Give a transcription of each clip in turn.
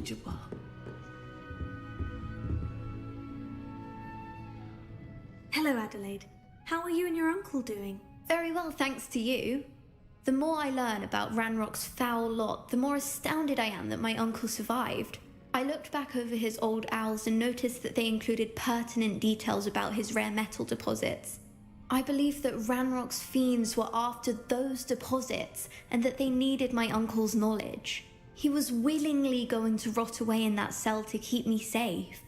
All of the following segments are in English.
knowledgeable. Hello, Adelaide. How are you and your uncle doing? Very well, thanks to you. The more I learn about Ranrock's foul lot, the more astounded I am that my uncle survived. I looked back over his old owls and noticed that they included pertinent details about his rare metal deposits. I believe that Ranrock's fiends were after those deposits and that they needed my uncle's knowledge. He was willingly going to rot away in that cell to keep me safe.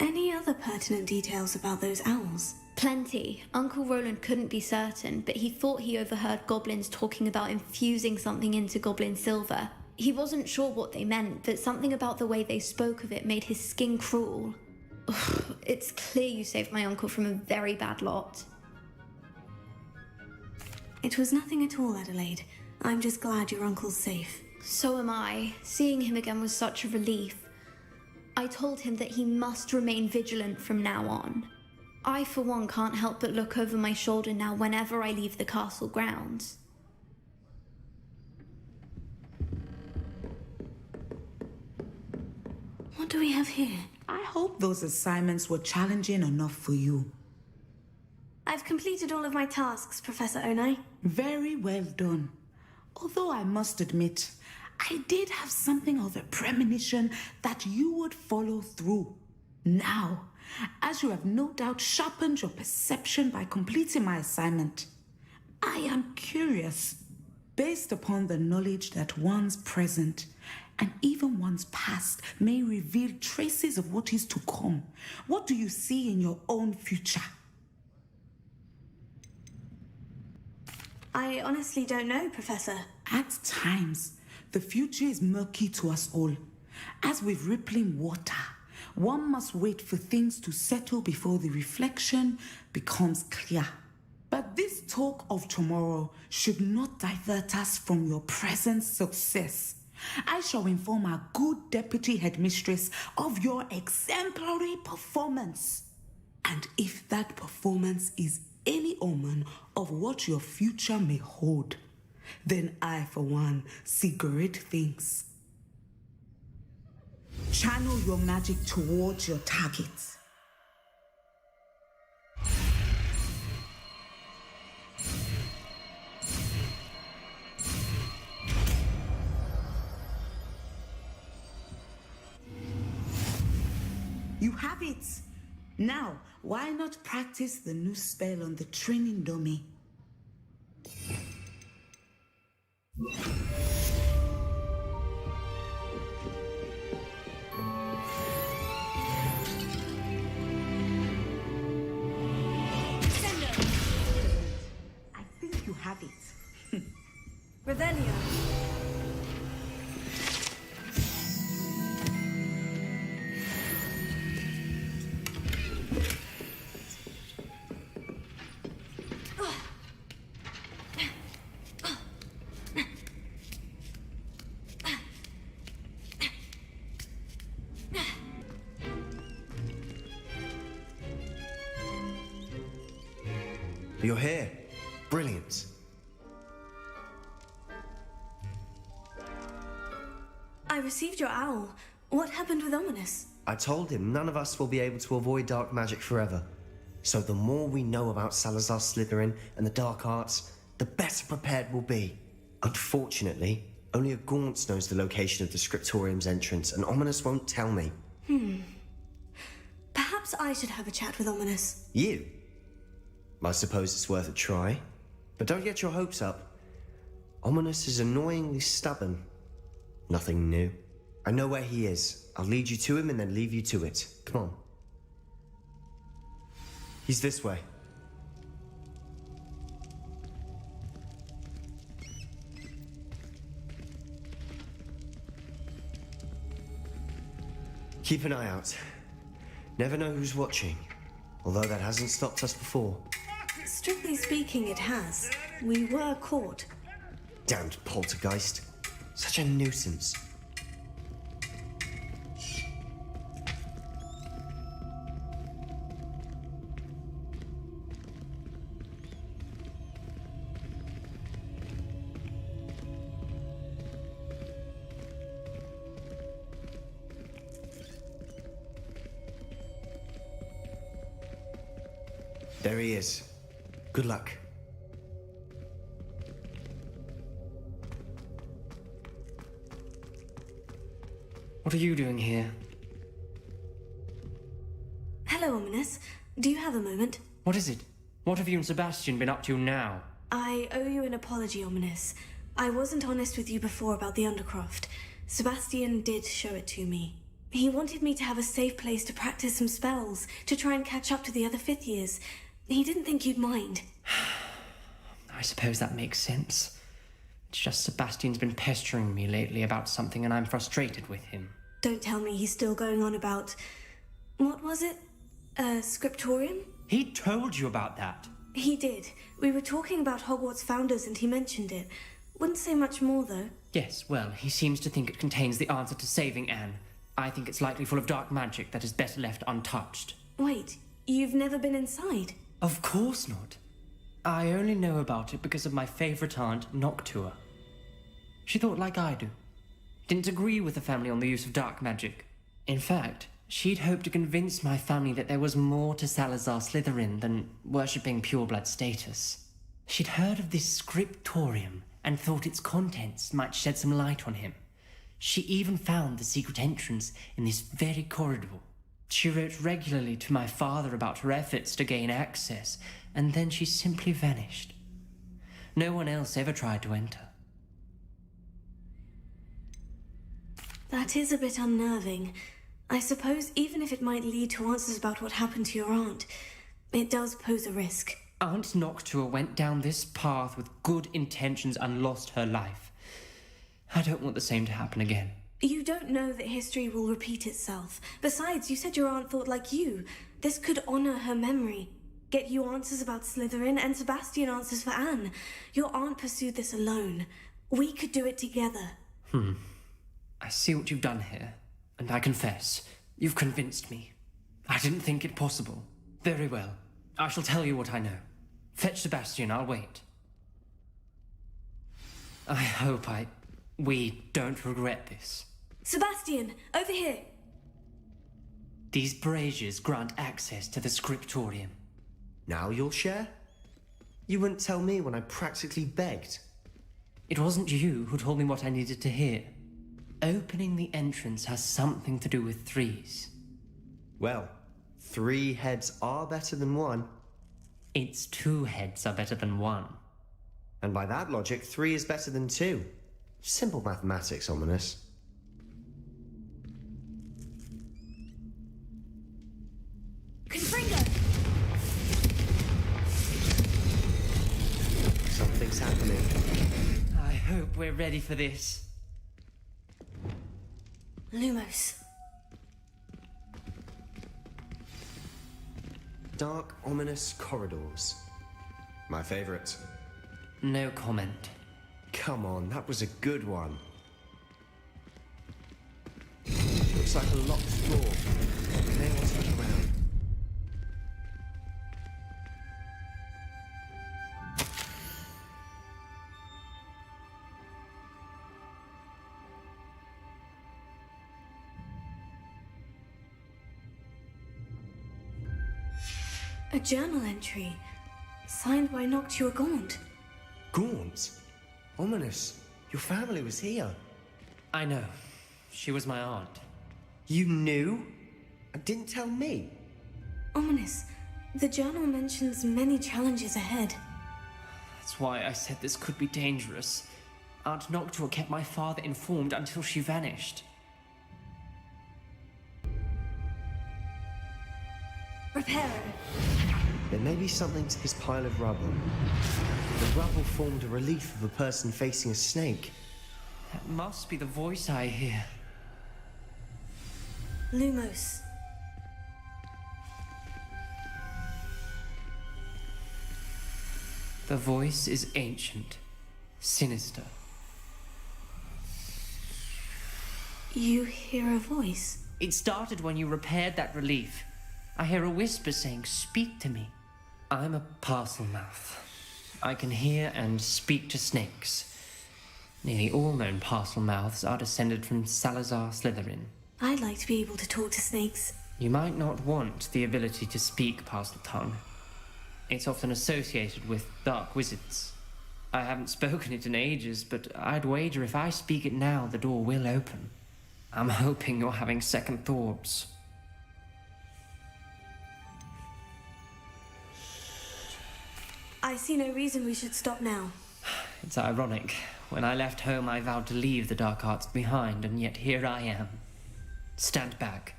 Any other pertinent details about those owls? Plenty. Uncle Roland couldn't be certain, but he thought he overheard goblins talking about infusing something into goblin silver. He wasn't sure what they meant, but something about the way they spoke of it made his skin crawl. Ugh, it's clear you saved my uncle from a very bad lot. It was nothing at all, Adelaide. I'm just glad your uncle's safe. So am I. Seeing him again was such a relief. I told him that he must remain vigilant from now on. I, for one, can't help but look over my shoulder now whenever I leave the castle grounds. What do we have here? I hope those assignments were challenging enough for you. I've completed all of my tasks, Professor Onai. Very well done. Although I must admit, I did have something of a premonition that you would follow through. Now, as you have no doubt sharpened your perception by completing my assignment, I am curious, based upon the knowledge that one's present and even one's past may reveal traces of what is to come. What do you see in your own future? I honestly don't know, Professor. At times, the future is murky to us all. As with rippling water, one must wait for things to settle before the reflection becomes clear. But this talk of tomorrow should not divert us from your present success. I shall inform our good deputy headmistress of your exemplary performance. And if that performance is any omen of what your future may hold, then I, for one, see great things. Channel your magic towards your targets. You have it! Now, why not practice the new spell on the training dummy? I think you have it. Revelio. You're here. Brilliant. I received your owl. What happened with Ominous? I told him none of us will be able to avoid dark magic forever. So the more we know about Salazar Slytherin and the dark arts, the better prepared we'll be. Unfortunately, only a Gaunts knows the location of the Scriptorium's entrance, and Ominous won't tell me. Perhaps I should have a chat with Ominous. You? I suppose it's worth a try. But don't get your hopes up. Ominous is annoyingly stubborn. Nothing new. I know where he is. I'll lead you to him and then leave you to it. Come on. He's this way. Keep an eye out. Never know who's watching. Although that hasn't stopped us before. Strictly speaking, it has. We were caught. Damned poltergeist. Such a nuisance. There he is. Good luck. What are you doing here? Hello, Ominous. Do you have a moment? What is it? What have you and Sebastian been up to now? I owe you an apology, Ominous. I wasn't honest with you before about the Undercroft. Sebastian did show it to me. He wanted me to have a safe place to practice some spells, to try and catch up to the other fifth years. He didn't think you'd mind. I suppose that makes sense. It's just Sebastian's been pestering me lately about something and I'm frustrated with him. Don't tell me he's still going on about... What was it? A scriptorium? He told you about that. He did. We were talking about Hogwarts founders and he mentioned it. Wouldn't say much more, though. Yes, well, he seems to think it contains the answer to saving Anne. I think it's likely full of dark magic that is better left untouched. Wait, you've never been inside? Of course not. I only know about it because of my favourite aunt, Noctua. She thought like I do. Didn't agree with the family on the use of dark magic. In fact, she'd hoped to convince my family that there was more to Salazar Slytherin than worshipping pureblood status. She'd heard of this scriptorium and thought its contents might shed some light on him. She even found the secret entrance in this very corridor. She wrote regularly to my father about her efforts to gain access, and then she simply vanished. No one else ever tried to enter. That is a bit unnerving. I suppose even if it might lead to answers about what happened to your aunt, it does pose a risk. Aunt Noctua went down this path with good intentions and lost her life. I don't want the same to happen again. You don't know that history will repeat itself. Besides, you said your aunt thought like you. This could honor her memory. Get you answers about Slytherin and Sebastian answers for Anne. Your aunt pursued this alone. We could do it together. I see what you've done here, and I confess, you've convinced me. I didn't think it possible. Very well. I shall tell you what I know. Fetch Sebastian, I'll wait. I hope we don't regret this. Sebastian, over here! These braziers grant access to the scriptorium. Now you'll share? You wouldn't tell me when I practically begged. It wasn't you who told me what I needed to hear. Opening the entrance has something to do with threes. Well, 3 heads are better than 1. Its 2 heads are better than 1. And by that logic, 3 is better than 2. Simple mathematics, Ominous. Confringo! Something's happening. I hope we're ready for this. Lumos. Dark, ominous corridors. My favorite. No comment. Come on, that was a good one. Looks like a locked door. May want to look around. A journal entry, signed by Noctua Gaunt. Gaunt? Ominous, your family was here. I know. She was my aunt. You knew? And didn't tell me? Ominous, the journal mentions many challenges ahead. That's why I said this could be dangerous. Aunt Noctua kept my father informed until she vanished. Reparo. There may be something to this pile of rubble. The rubble formed a relief of a person facing a snake. That must be the voice I hear. Lumos. The voice is ancient, sinister. You hear a voice? It started when you repaired that relief. I hear a whisper saying, "Speak to me." I'm a parcel mouth. I can hear and speak to snakes. Nearly all known parcel mouths are descended from Salazar Slytherin. I'd like to be able to talk to snakes. You might not want the ability to speak parcel tongue. It's often associated with dark wizards. I haven't spoken it in ages, but I'd wager if I speak it now, the door will open. I'm hoping you're having second thoughts. I see no reason we should stop now. It's ironic. When I left home, I vowed to leave the dark arts behind, and yet here I am. Stand back.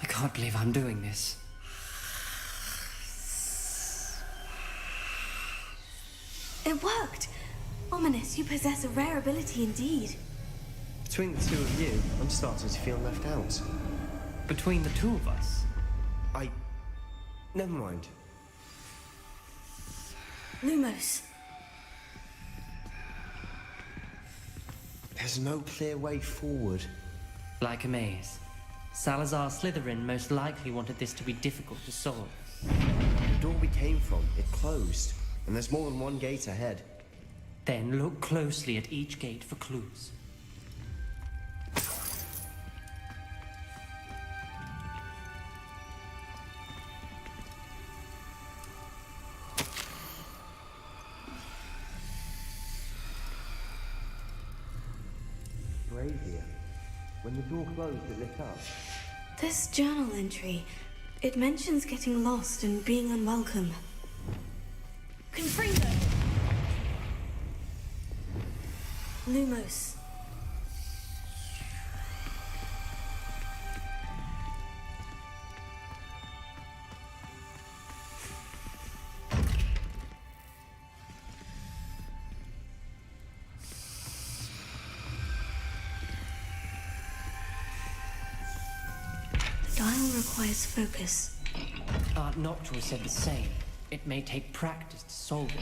I can't believe I'm doing this. It worked! Ominous, you possess a rare ability indeed. Between the two of you, I'm starting to feel left out. Between the two of us, Never mind. Lumos. There's no clear way forward. like a maze. Salazar Slytherin most likely wanted this to be difficult to solve. The door we came from, it closed. And there's more than one gate ahead. Then look closely at each gate for clues. Brave here. When the door closed, it lit up. This journal entry, it mentions getting lost and being unwelcome. Confringo! Lumos. The dial requires focus. Aunt Noctua said the same. It may take practice to solve it.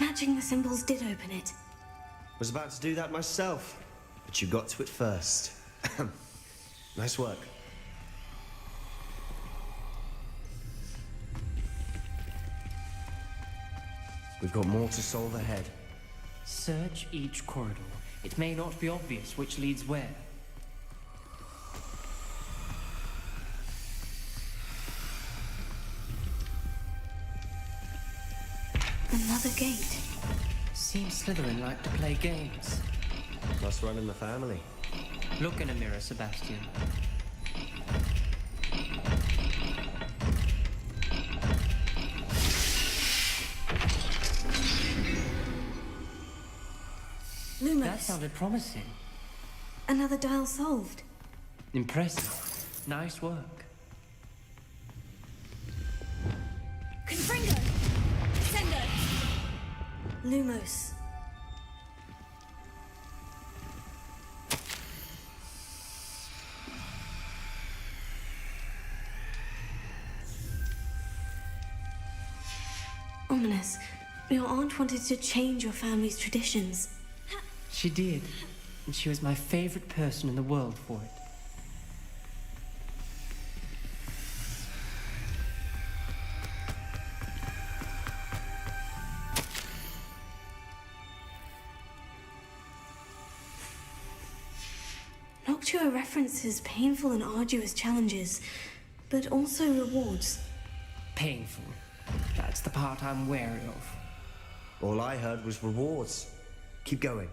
Matching the symbols did open it. Was about to do that myself, but you got to it first. Nice work. We've got more to solve ahead. Search each corridor. It may not be obvious which leads where. Another gate. Seems Slytherin like to play games. Must run in the family. Look in a mirror, Sebastian. Lumos. That sounded promising. Another dial solved. Impressive. Nice work. Confringo! Sendo! Lumos. Ominous. Your aunt wanted to change your family's traditions. She did. And she was my favorite person in the world for it. Noctua references painful and arduous challenges, but also rewards. Painful. That's the part I'm wary of. All I heard was rewards. Keep going.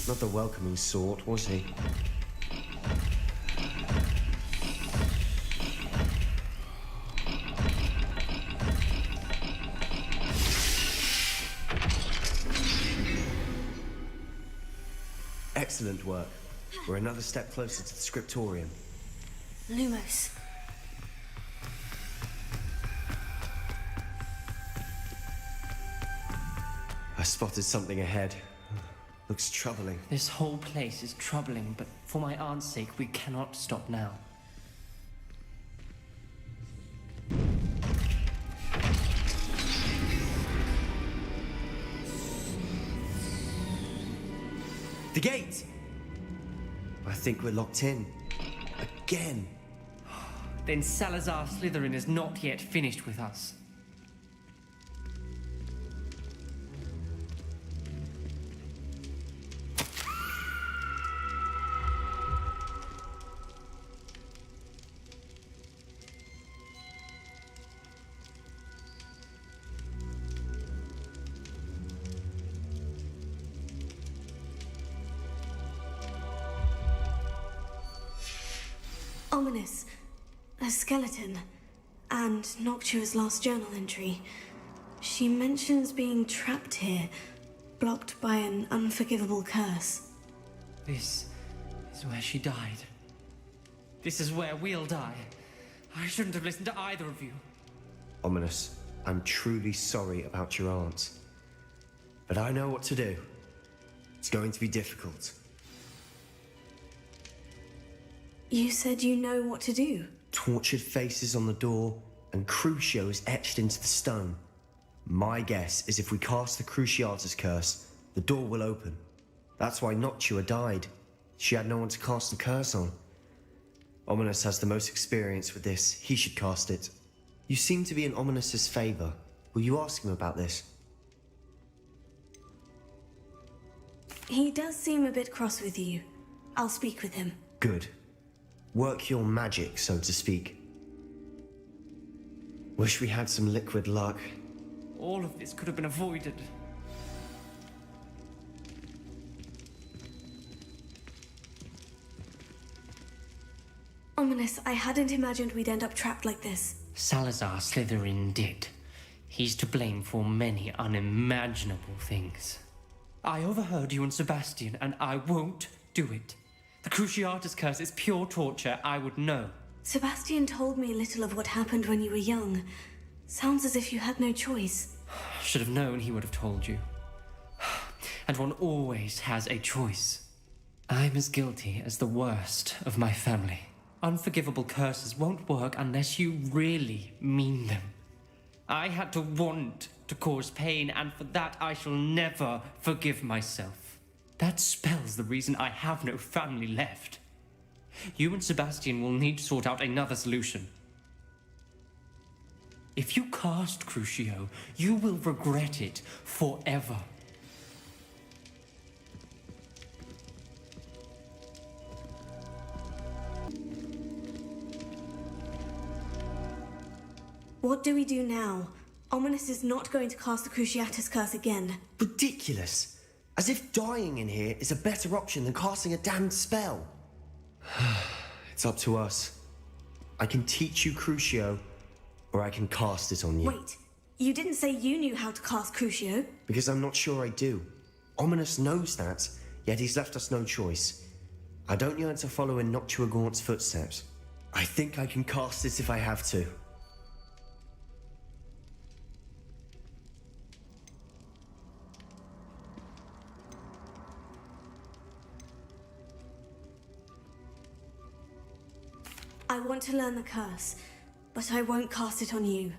Not the welcoming sort, was he? Excellent work. We're another step closer to the scriptorium. Lumos. I spotted something ahead. Looks troubling. This whole place is troubling, but for my aunt's sake, we cannot stop now. The gate! I I think we're locked in. Again. Then Salazar Slytherin is not yet finished with us. Ominous. A skeleton. And Noctua's last journal entry. She mentions being trapped here, blocked by an unforgivable curse. This is where she died. This is where we'll die. I shouldn't have listened to either of you. Ominous, I'm truly sorry about your aunt. But I know what to do. It's going to be difficult. You said you know what to do. Tortured faces on the door, and Crucio is etched into the stone. My guess is if we cast the Cruciatus curse, the door will open. That's why Noctua died. She had no one to cast the curse on. Ominous has the most experience with this. He should cast it. You seem to be in Ominous's favor. Will you ask him about this? He does seem a bit cross with you. I'll speak with him. Good. Work your magic, so to speak. Wish we had some liquid luck. All of this could have been avoided. Ominous, I hadn't imagined we'd end up trapped like this. Salazar Slytherin did. He's to blame for many unimaginable things. I overheard you and Sebastian, and I won't do it. The Cruciatus curse is pure torture, I would know. Sebastian told me a little of what happened when you were young. Sounds as if you had no choice. Should have known he would have told you. And one always has a choice. I'm as guilty as the worst of my family. Unforgivable curses won't work unless you really mean them. I had to want to cause pain, and for that I shall never forgive myself. That spells the reason I have no family left. You and Sebastian will need to sort out another solution. If you cast Crucio, you will regret it forever. What do we do now? Ominous is not going to cast the Cruciatus curse again. Ridiculous. As if dying in here is a better option than casting a damned spell. It's up to us. I can teach you Crucio, or I can cast it on you. Wait, you didn't say you knew how to cast Crucio? Because I'm not sure I do. Ominous knows that, yet he's left us no choice. I don't yearn to follow in Noctua Gaunt's footsteps. I think I can cast it if I have to. I want to learn the curse, but I won't cast it on you.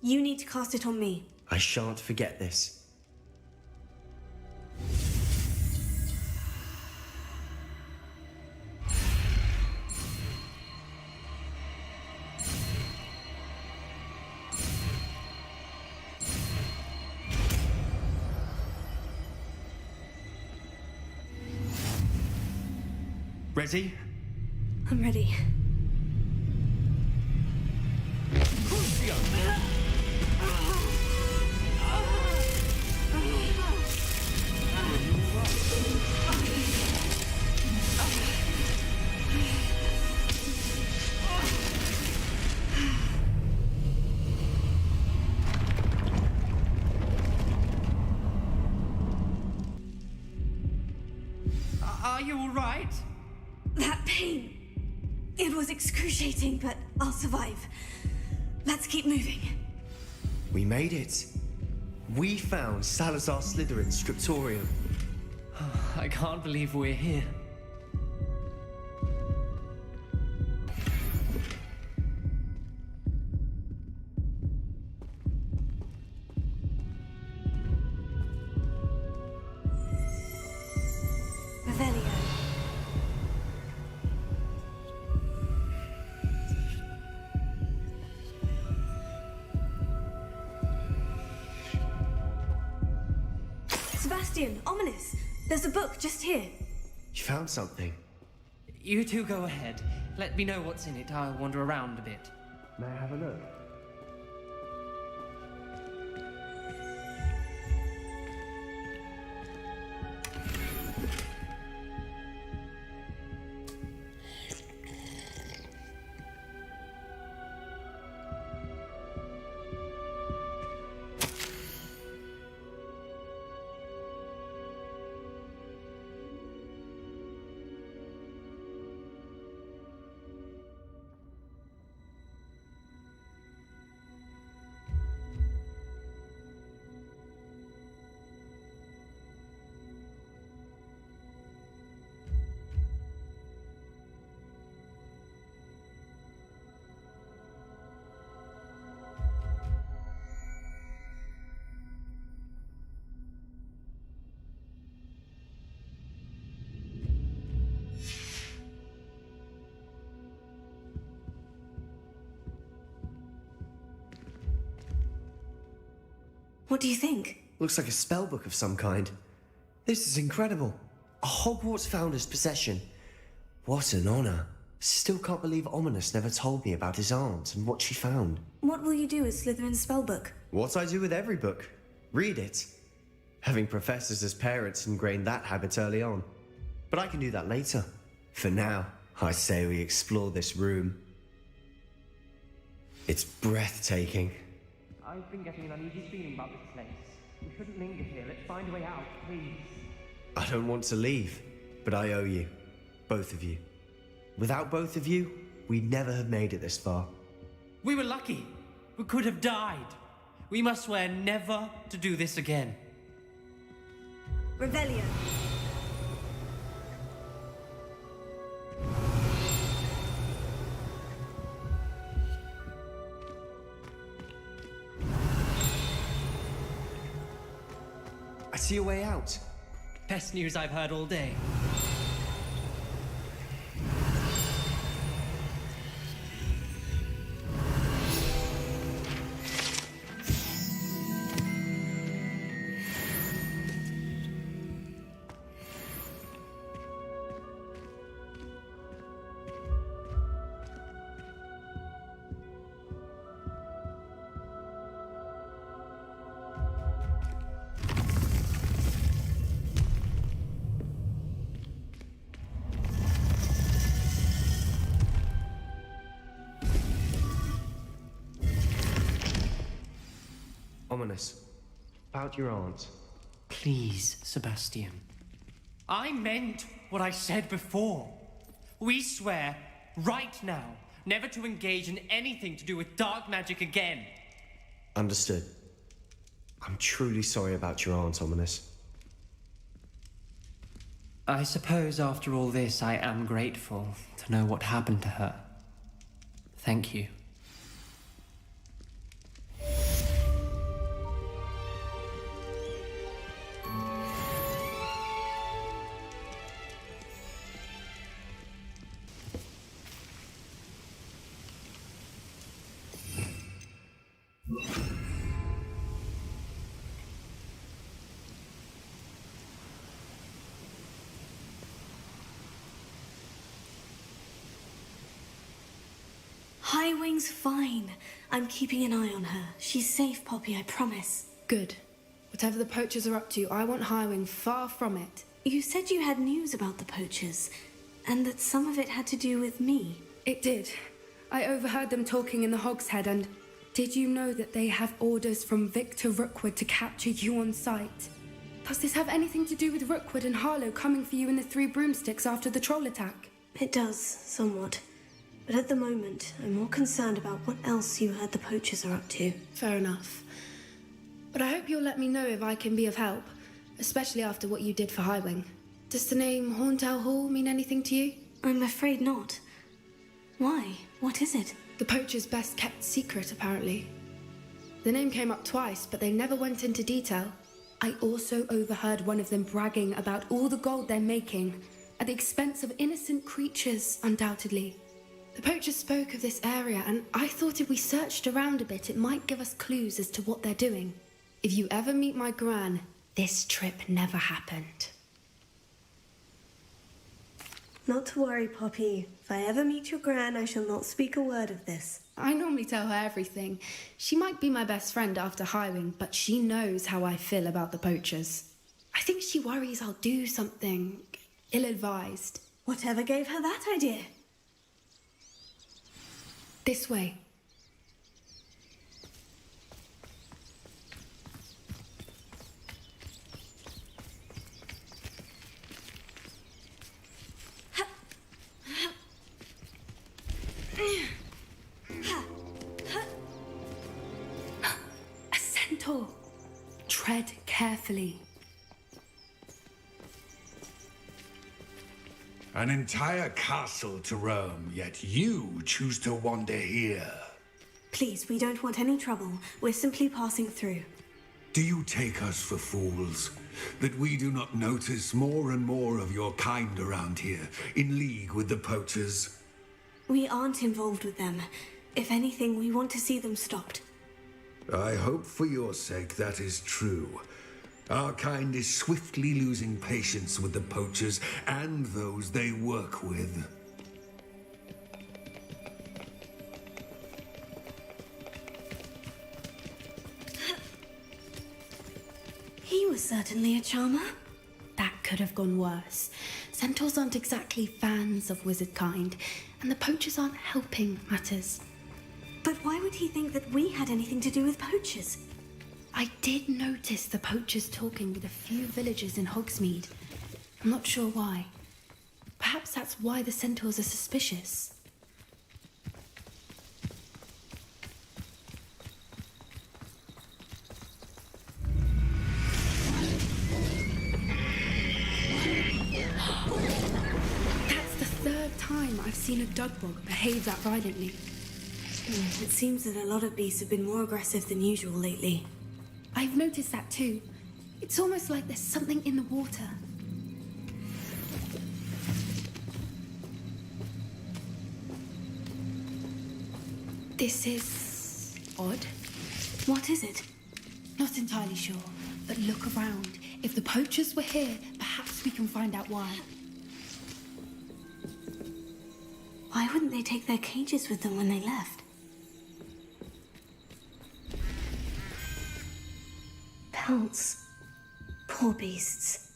You need to cast it on me. I shan't forget this. Ready? I'm ready. Are you all right? That pain. It was excruciating, but I'll survive. Let's keep moving. We made it. We found Salazar Slytherin's scriptorium. I can't believe we're here. Revelio. Sebastian, ominous. There's a book just here. You found something. You two go ahead. Let me know what's in it. I'll wander around a bit. May I have a look? What do you think? Looks like a spell book of some kind. This is incredible. A Hogwarts founder's possession. What an honor. Still can't believe Ominous never told me about his aunt and what she found. What will you do with Slytherin's spellbook? What I do with every book. Read it. Having professors as parents ingrained that habit early on. But I can do that later. For now, I say we explore this room. It's breathtaking. I've been getting an uneasy feeling about this place. We shouldn't linger here. Let's find a way out, please. I don't want to leave, but I owe you. Both of you. Without both of you, we'd never have made it this far. We were lucky. We could have died. We must swear never to do this again. Revelio. I see a way out. Best news I've heard all day. Ominous. About your aunt. Please, Sebastian. I meant what I said before. We swear, right now, never to engage in anything to do with dark magic again. Understood. I'm truly sorry about your aunt, Ominous. I suppose after all this, I am grateful to know what happened to her. Thank you. Highwing's fine. I'm keeping an eye on her. She's safe, Poppy, I promise. Good. Whatever the poachers are up to, I want Highwing far from it. You said you had news about the poachers, and that some of it had to do with me. It did. I overheard them talking in the Hogshead, and did you know that they have orders from Victor Rookwood to capture you on sight? Does this have anything to do with Rookwood and Harlow coming for you in the Three Broomsticks after the troll attack? It does, somewhat. But at the moment, I'm more concerned about what else you heard the poachers are up to. Fair enough. But I hope you'll let me know if I can be of help, especially after what you did for Highwing. Does the name Horntail Hall mean anything to you? I'm afraid not. Why? What is it? The poachers' best kept secret, apparently. The name came up twice, but they never went into detail. I also overheard one of them bragging about all the gold they're making, at the expense of innocent creatures, undoubtedly. The poachers spoke of this area, and I thought if we searched around a bit, it might give us clues as to what they're doing. If you ever meet my gran, This trip never happened. Not to worry, Poppy. If I ever meet your gran, I shall not speak a word of this. I normally tell her everything. She might be my best friend after hiring, but she knows how I feel about the poachers. I think she worries I'll do something ill-advised. Whatever gave her that idea? This way. A centaur. Tread carefully. An entire castle to roam, yet you choose to wander here. Please, we don't want any trouble. We're simply passing through. Do you take us for fools? That we do not notice more and more of your kind around here, in league with the poachers? We aren't involved with them. If anything, we want to see them stopped. I hope for your sake that is true. Our kind is swiftly losing patience with the poachers and those they work with. He was certainly a charmer. That could have gone worse. Centaurs aren't exactly fans of wizard kind, and the poachers aren't helping matters. But why would he think that we had anything to do with poachers? I did notice the poachers talking with a few villagers in Hogsmeade. I'm not sure why. Perhaps that's why the centaurs are suspicious. That's the third time I've seen a dugbog behave that violently. It seems that a lot of beasts have been more aggressive than usual lately. I've noticed that too. It's almost like there's something in the water. This is odd. What is it? Not entirely sure, but look around. If the poachers were here, perhaps we can find out why. Why wouldn't they take their cages with them when they left? Pelts. Poor beasts.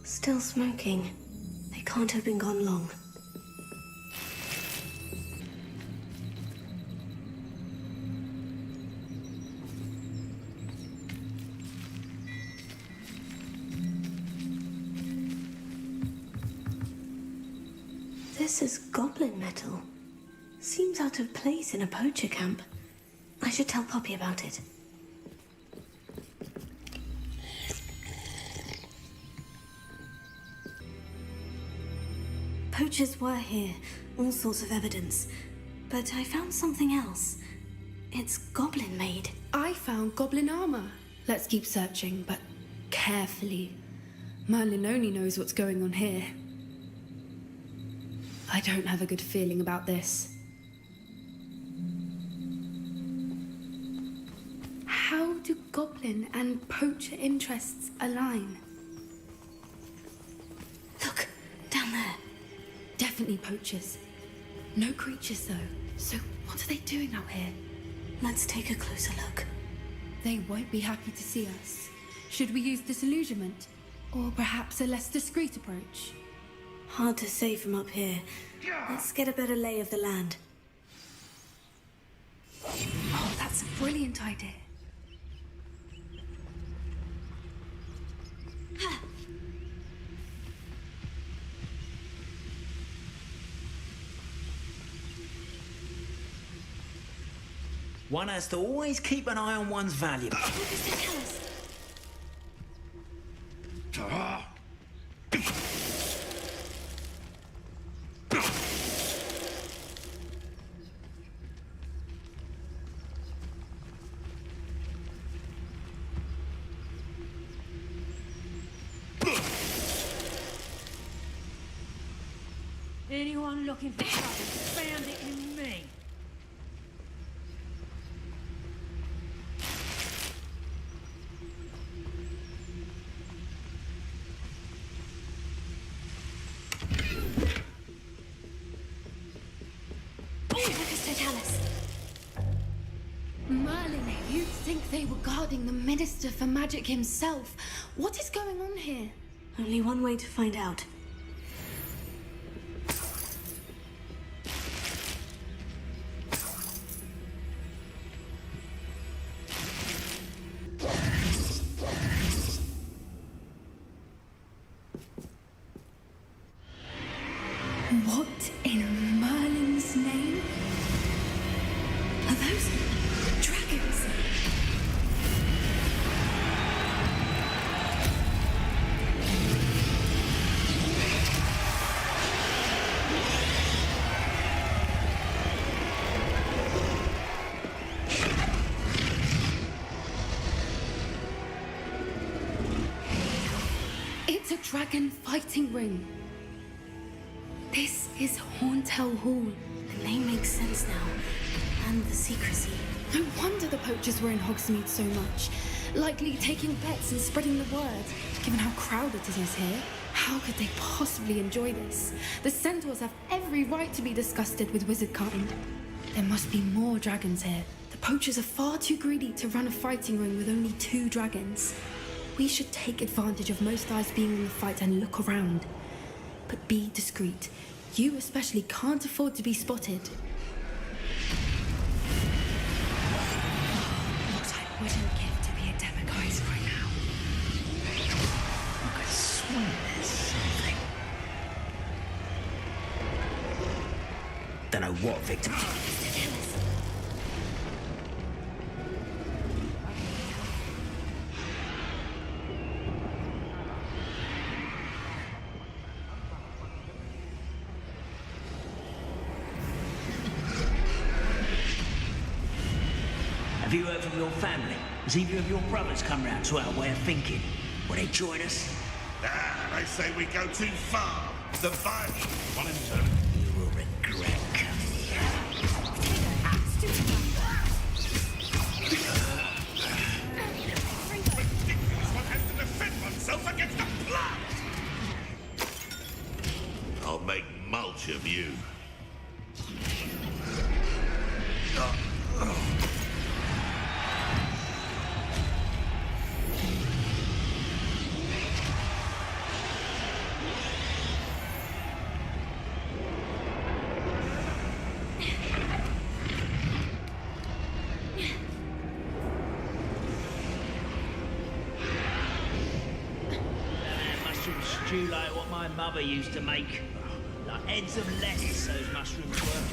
Still smoking. They can't have been gone long. This is goblin metal. Seems out of place in a poacher camp. I should tell Poppy about it. Poachers were here, all sorts of evidence. But I found something else. It's goblin made. I found goblin armor. Let's keep searching, but carefully. Merlin only knows what's going on here. I don't have a good feeling about this. How do goblin and poacher interests align? Look, down there. Definitely poachers. No creatures though. So what are they doing out here? Let's take a closer look. They won't be happy to see us. Should we use disillusionment? Or perhaps a less discreet approach? Hard to say from up here. Let's get a better lay of the land. Oh, that's a brilliant idea. One has to always keep an eye on one's valuables. What does it tell us? Anyone looking for trouble, found it in me. Merlin, you'd think they were guarding the Minister for Magic himself. What is going on here? Only one way to find out. What in Merlin's name? Are those dragons? It's a dragon fighting ring. This is Hauntel Hall. The name makes sense now. And the secrecy. No wonder the poachers were in Hogsmeade so much. Likely taking bets and spreading the word. Given how crowded it is here, how could they possibly enjoy this? The centaurs have every right to be disgusted with wizard kind. There must be more dragons here. The poachers are far too greedy to run a fighting ring with only 2 dragons. We should take advantage of most eyes being in the fight and look around. But be discreet. You especially can't afford to be spotted. What I wouldn't give to be a demiguise right now. I swear there's something. Don't know what, Victor. Have you heard from your family? Has either of your brothers come round to our way of thinking? Will they join us? They say we go too far. The violence, one in turn. You will regret coming here. One has to defend oneself against the blood! I'll make mulch of you. Mushroom stew like what my mother used to make. Like heads of lettuce, those mushrooms were.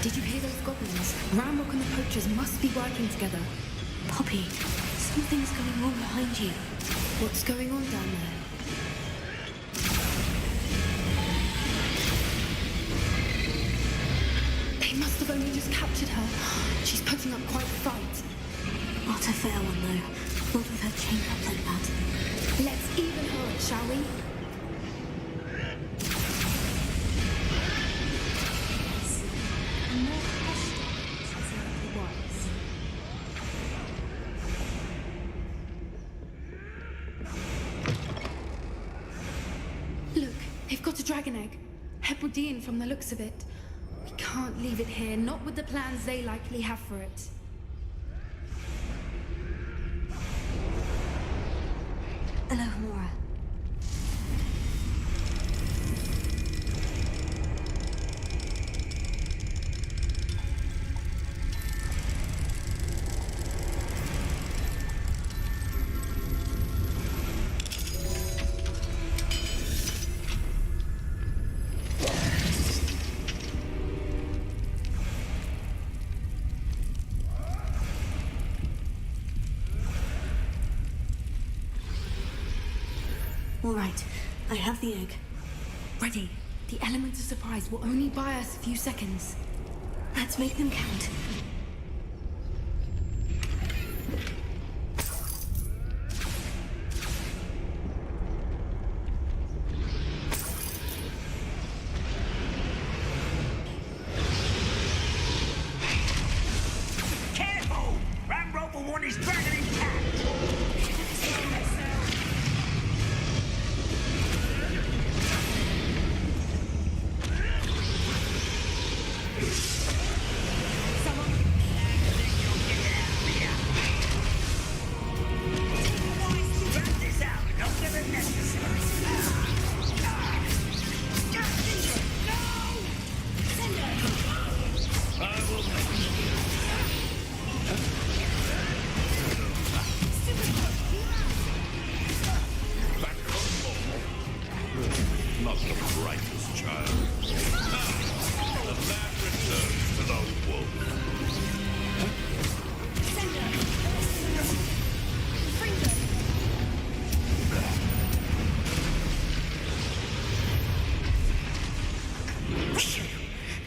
Did you hear those goblins? Ramrock and the poachers must be working together. Poppy, something's going on behind you. What's going on down there? They must have only just captured her. She's putting up quite a fight. Not a fair one, though. Not with her chained up like that. Let's even her, shall we? More hostile as it was. Look, they've got a dragon egg. Hebridean from the looks of it. We can't leave it here, not with the plans they likely have for it. Alohomora. All right, I have the egg. Ready. The element of surprise will only buy us a few seconds. Let's make them count. Careful! Ramrock will want his dragon intact!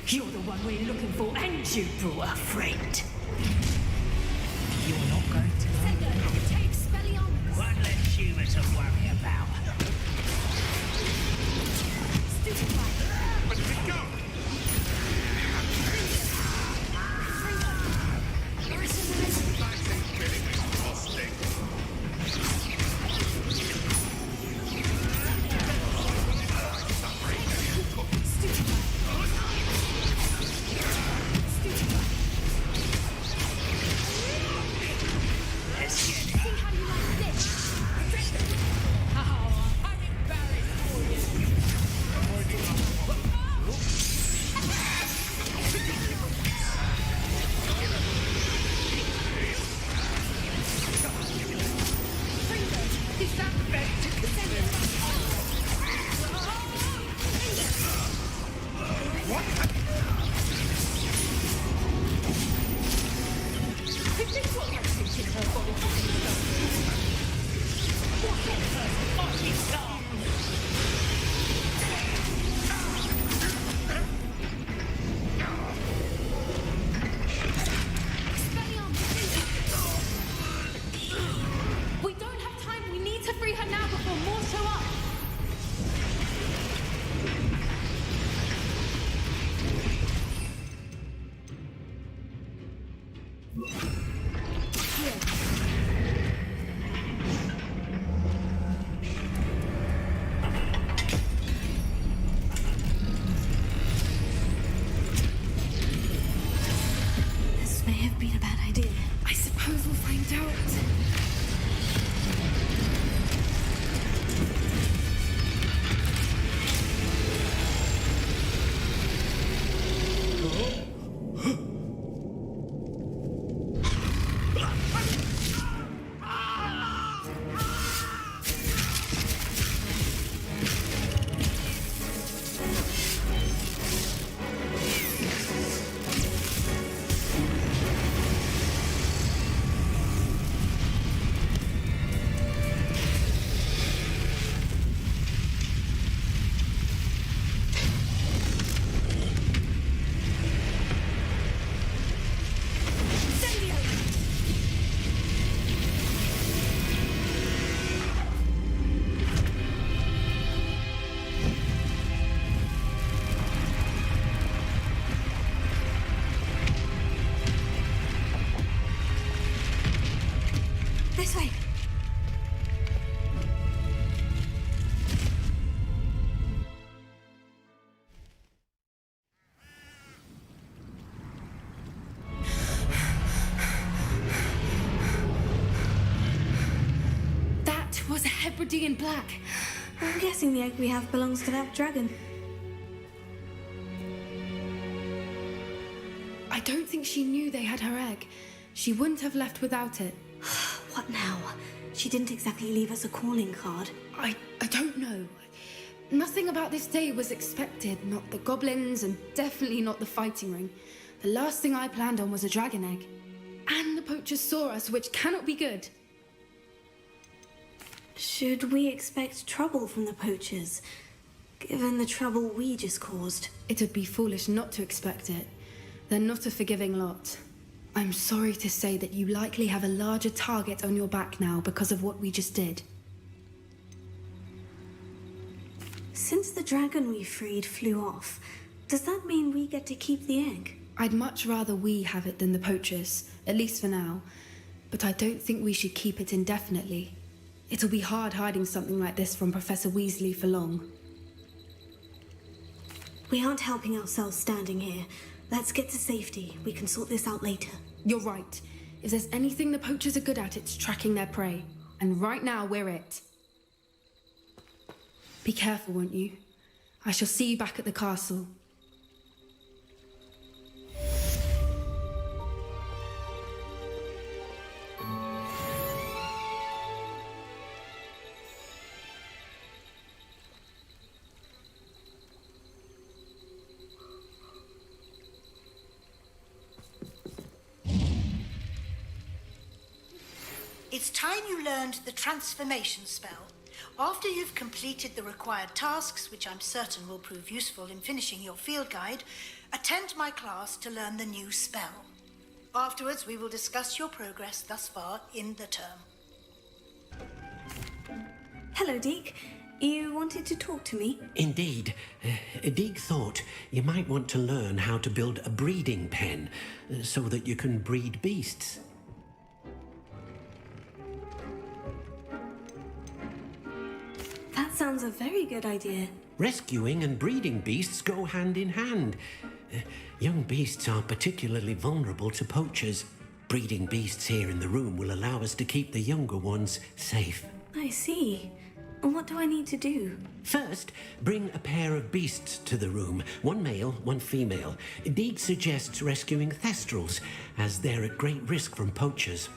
You're the one we're looking for, and you brought a friend. You're not going to Take Spelliarmus. One less human to worry about. Where did it go? We don't have time. We need to free her now before more show up. This may have been a bad idea. I suppose we'll find out. This way. That was a Hebridean black. I'm guessing the egg we have belongs to that dragon. I don't think she knew they had her egg. She wouldn't have left without it. What now? She didn't exactly leave us a calling card. I don't know. Nothing about this day was expected. Not the goblins, and definitely not the fighting ring. The last thing I planned on was a dragon egg. And the poachers saw us, which cannot be good. Should we expect trouble from the poachers, given the trouble we just caused? It would be foolish not to expect it. They're not a forgiving lot. I'm sorry to say that you likely have a larger target on your back now because of what we just did. Since the dragon we freed flew off, does that mean we get to keep the egg? I'd much rather we have it than the poachers, at least for now. But I don't think we should keep it indefinitely. It'll be hard hiding something like this from Professor Weasley for long. We aren't helping ourselves standing here. Let's get to safety. We can sort this out later. You're right. If there's anything the poachers are good at, it's tracking their prey. And right now, we're it. Be careful, won't you? I shall see you back at the castle. It's time you learned the transformation spell, After you've completed the required tasks, which I'm certain will prove useful in finishing your field guide, attend my class to learn the new spell. Afterwards, we will discuss your progress thus far in the term. Hello, Deke. You wanted to talk to me? Indeed. Deek thought you might want to learn how to build a breeding pen so that you can breed beasts. That sounds a very good idea. Rescuing and breeding beasts go hand in hand. Young beasts are particularly vulnerable to poachers. Breeding beasts here in the room will allow us to keep the younger ones safe. I see. And what do I need to do? First, bring a pair of beasts to the room. One male, one female. Deek suggests rescuing thestrals, as they're at great risk from poachers.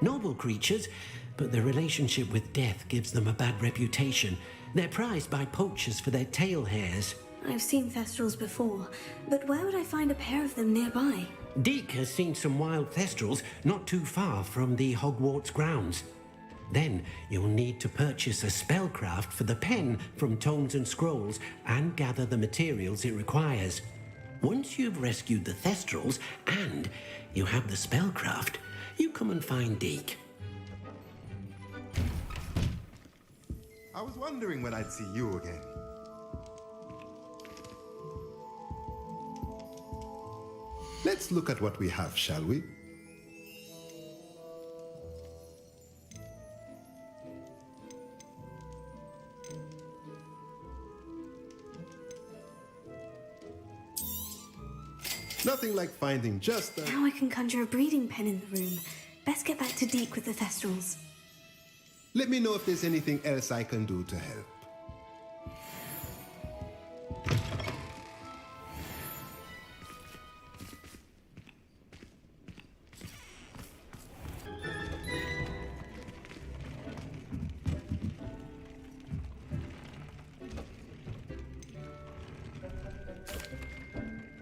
Noble creatures, but their relationship with death gives them a bad reputation. They're prized by poachers for their tail hairs. I've seen thestrals before, but where would I find a pair of them nearby? Deek has seen some wild thestrals not too far from the Hogwarts grounds. Then you'll need to purchase a spellcraft for the pen from Tomes and Scrolls and gather the materials it requires. Once you've rescued the thestrals and you have the spellcraft, you come and find Deek. I was wondering when I'd see you again. Let's look at what we have, shall we? Nothing like finding just a... Now I can conjure a breeding pen in the room. Best get back to Deke with the thestrals. Let me know if there's anything else I can do to help.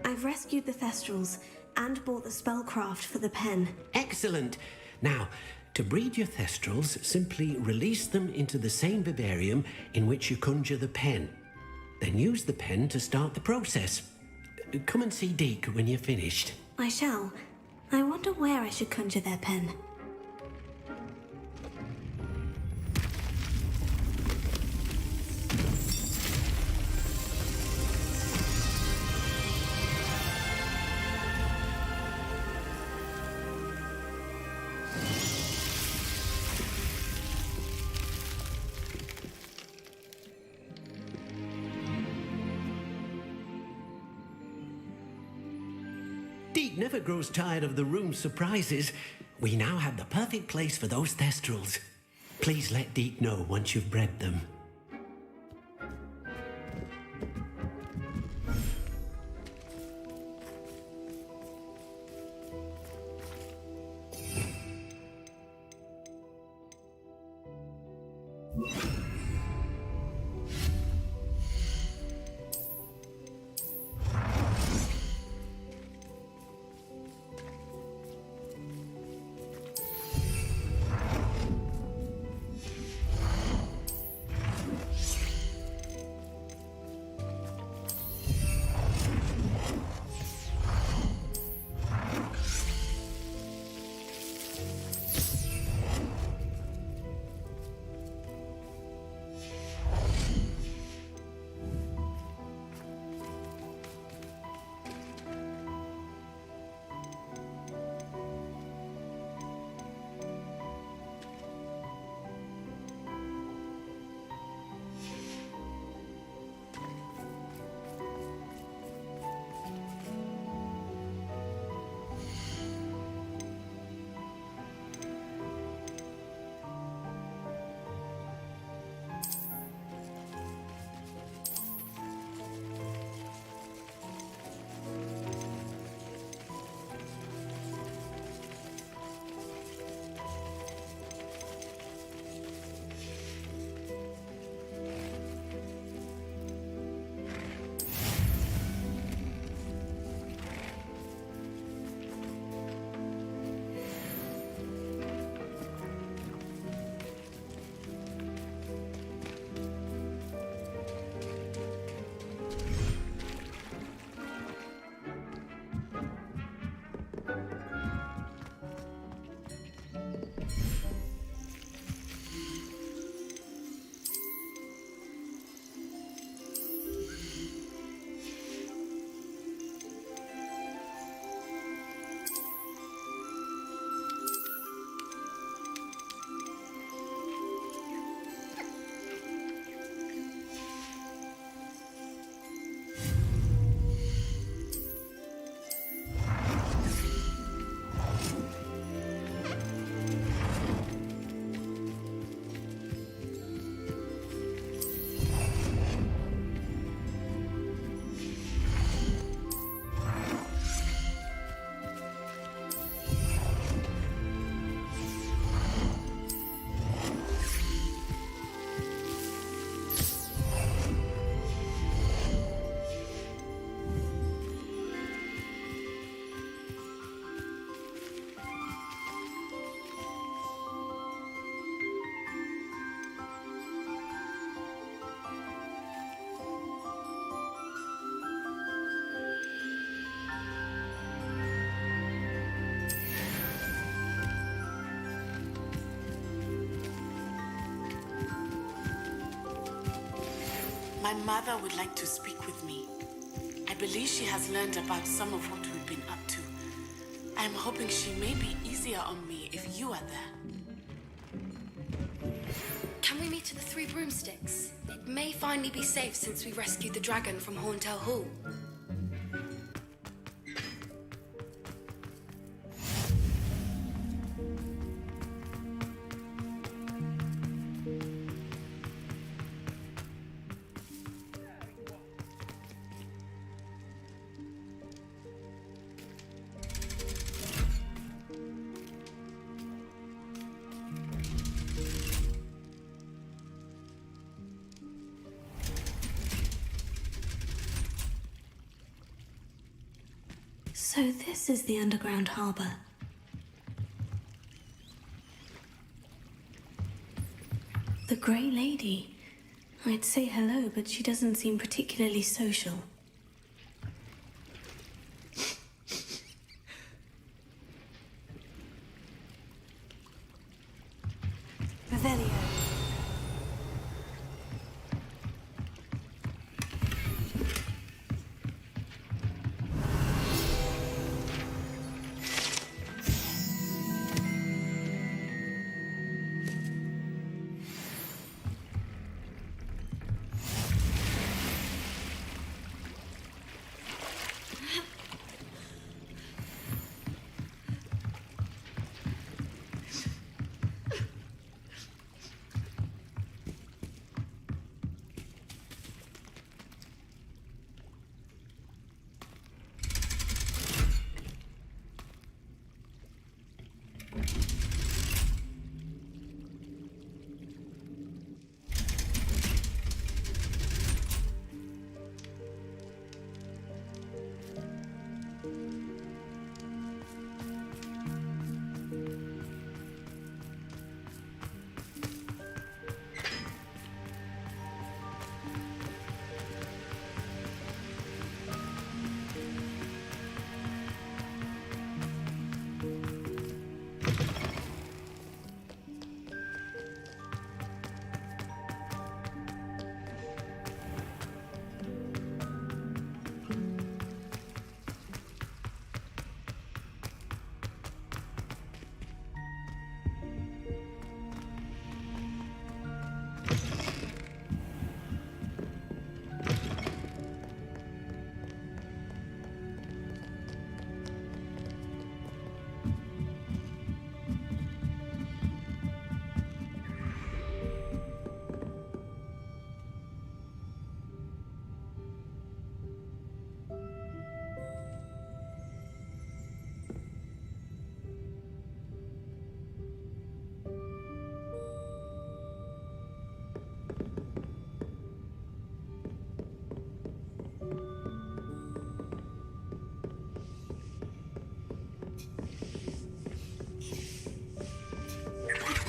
I've rescued the thestrals and bought the spellcraft for the pen. Excellent! Now, to breed your thestrals, simply release them into the same vivarium in which you conjure the pen. Then use the pen to start the process. Come and see Deek when you're finished. I shall. I wonder where I should conjure their pen. Deek never grows tired of the room's surprises. We now have the perfect place for those thestrals. Please let Deek know once you've bred them. My mother would like to speak with me. I believe she has learned about some of what we've been up to. I'm hoping she may be easier on me if you are there. Can we meet at the Three Broomsticks? It may finally be safe since we rescued the dragon from Horntail Hall. So this is the underground harbour. The Grey Lady. I'd say hello, but she doesn't seem particularly social. Revelio.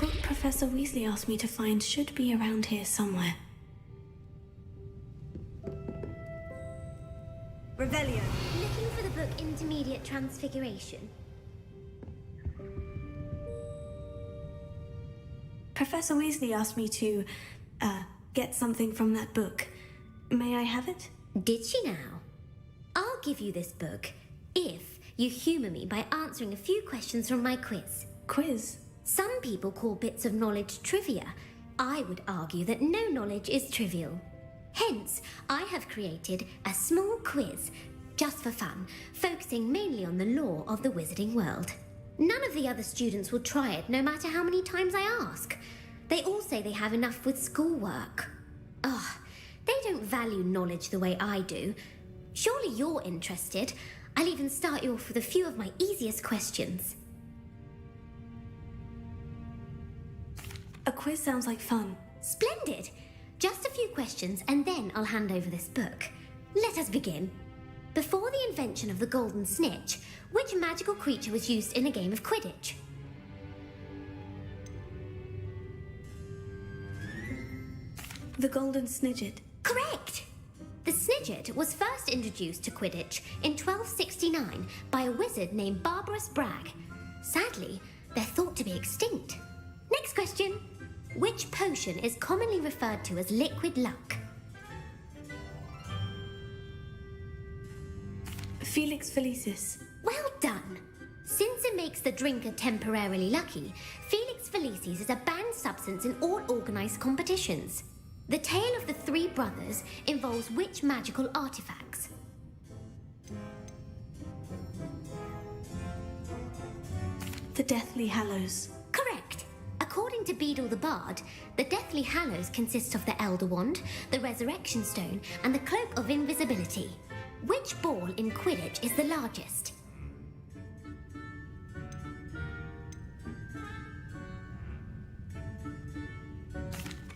What Professor Weasley asked me to find should be around here somewhere. Revelio. Looking for the book Intermediate Transfiguration. Professor Weasley asked me to, get something from that book. May I have it? Did she now? I'll give you this book if you humour me by answering a few questions from my quiz. Quiz? Some people call bits of knowledge trivia. I would argue that no knowledge is trivial. Hence, I have created a small quiz, just for fun, focusing mainly on the lore of the wizarding world. None of the other students will try it, no matter how many times I ask. They all say they have enough with schoolwork. Ugh, they don't value knowledge the way I do. Surely you're interested. I'll even start you off with a few of my easiest questions. A quiz sounds like fun. Splendid! Just a few questions and then I'll hand over this book. Let us begin. Before the invention of the golden snitch, which magical creature was used in a game of Quidditch? The golden snidget. Correct! The snidget was first introduced to Quidditch in 1269 by a wizard named Barbarous Bragg. Sadly, they're thought to be extinct. Next question. Which potion is commonly referred to as liquid luck? Felix Felicis. Well done. Since it makes the drinker temporarily lucky, Felix Felicis is a banned substance in all organised competitions. The tale of the three brothers involves which magical artifacts? The Deathly Hallows. Correct. According to Beadle the Bard, the Deathly Hallows consists of the Elder Wand, the Resurrection Stone, and the Cloak of Invisibility. Which ball in Quidditch is the largest?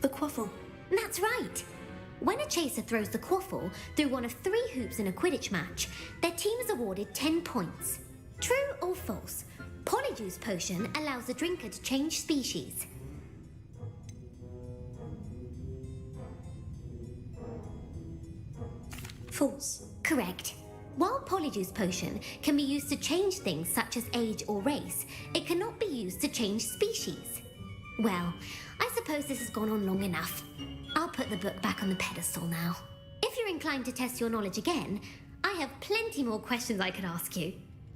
The Quaffle. That's right. When a chaser throws the quaffle through one of 3 hoops in a Quidditch match, their team is awarded 10 points. True or false? Polyjuice Potion allows the drinker to change species. False. Correct. While Polyjuice Potion can be used to change things such as age or race, it cannot be used to change species. Well, I suppose this has gone on long enough. I'll put the book back on the pedestal now. If you're inclined to test your knowledge again, I have plenty more questions I could ask you.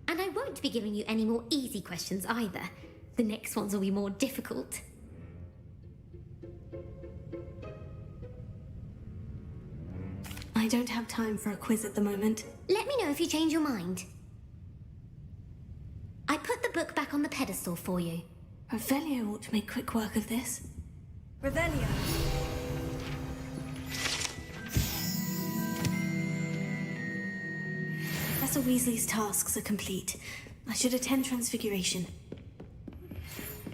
And I won't be giving you any more easy questions either. The next ones will be more difficult. I don't have time for a quiz at the moment. Let me know if you change your mind. I put the book back on the pedestal for you. Revelio ought to make quick work of this. Revelio! Professor Weasley's tasks are complete. I should attend Transfiguration.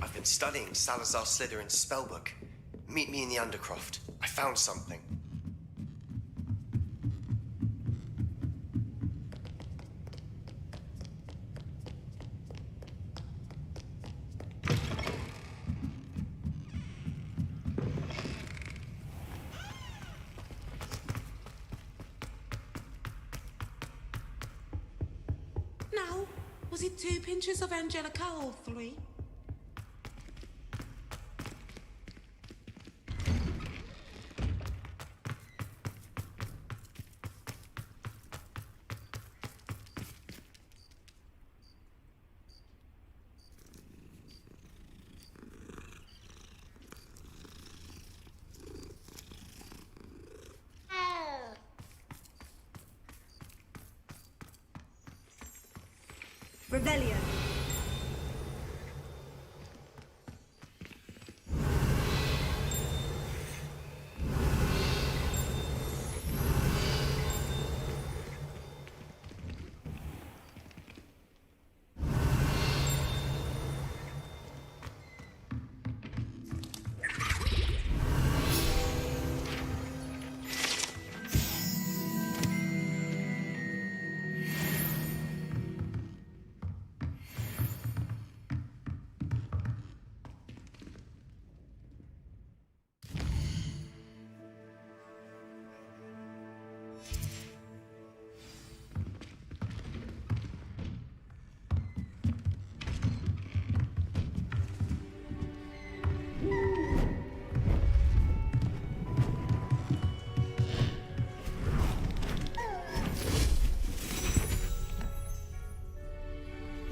I've been studying Salazar Slytherin's spellbook. Meet me in the Undercroft. I found something. Now, was it 2 pinches of Angelica or 3? Revelio!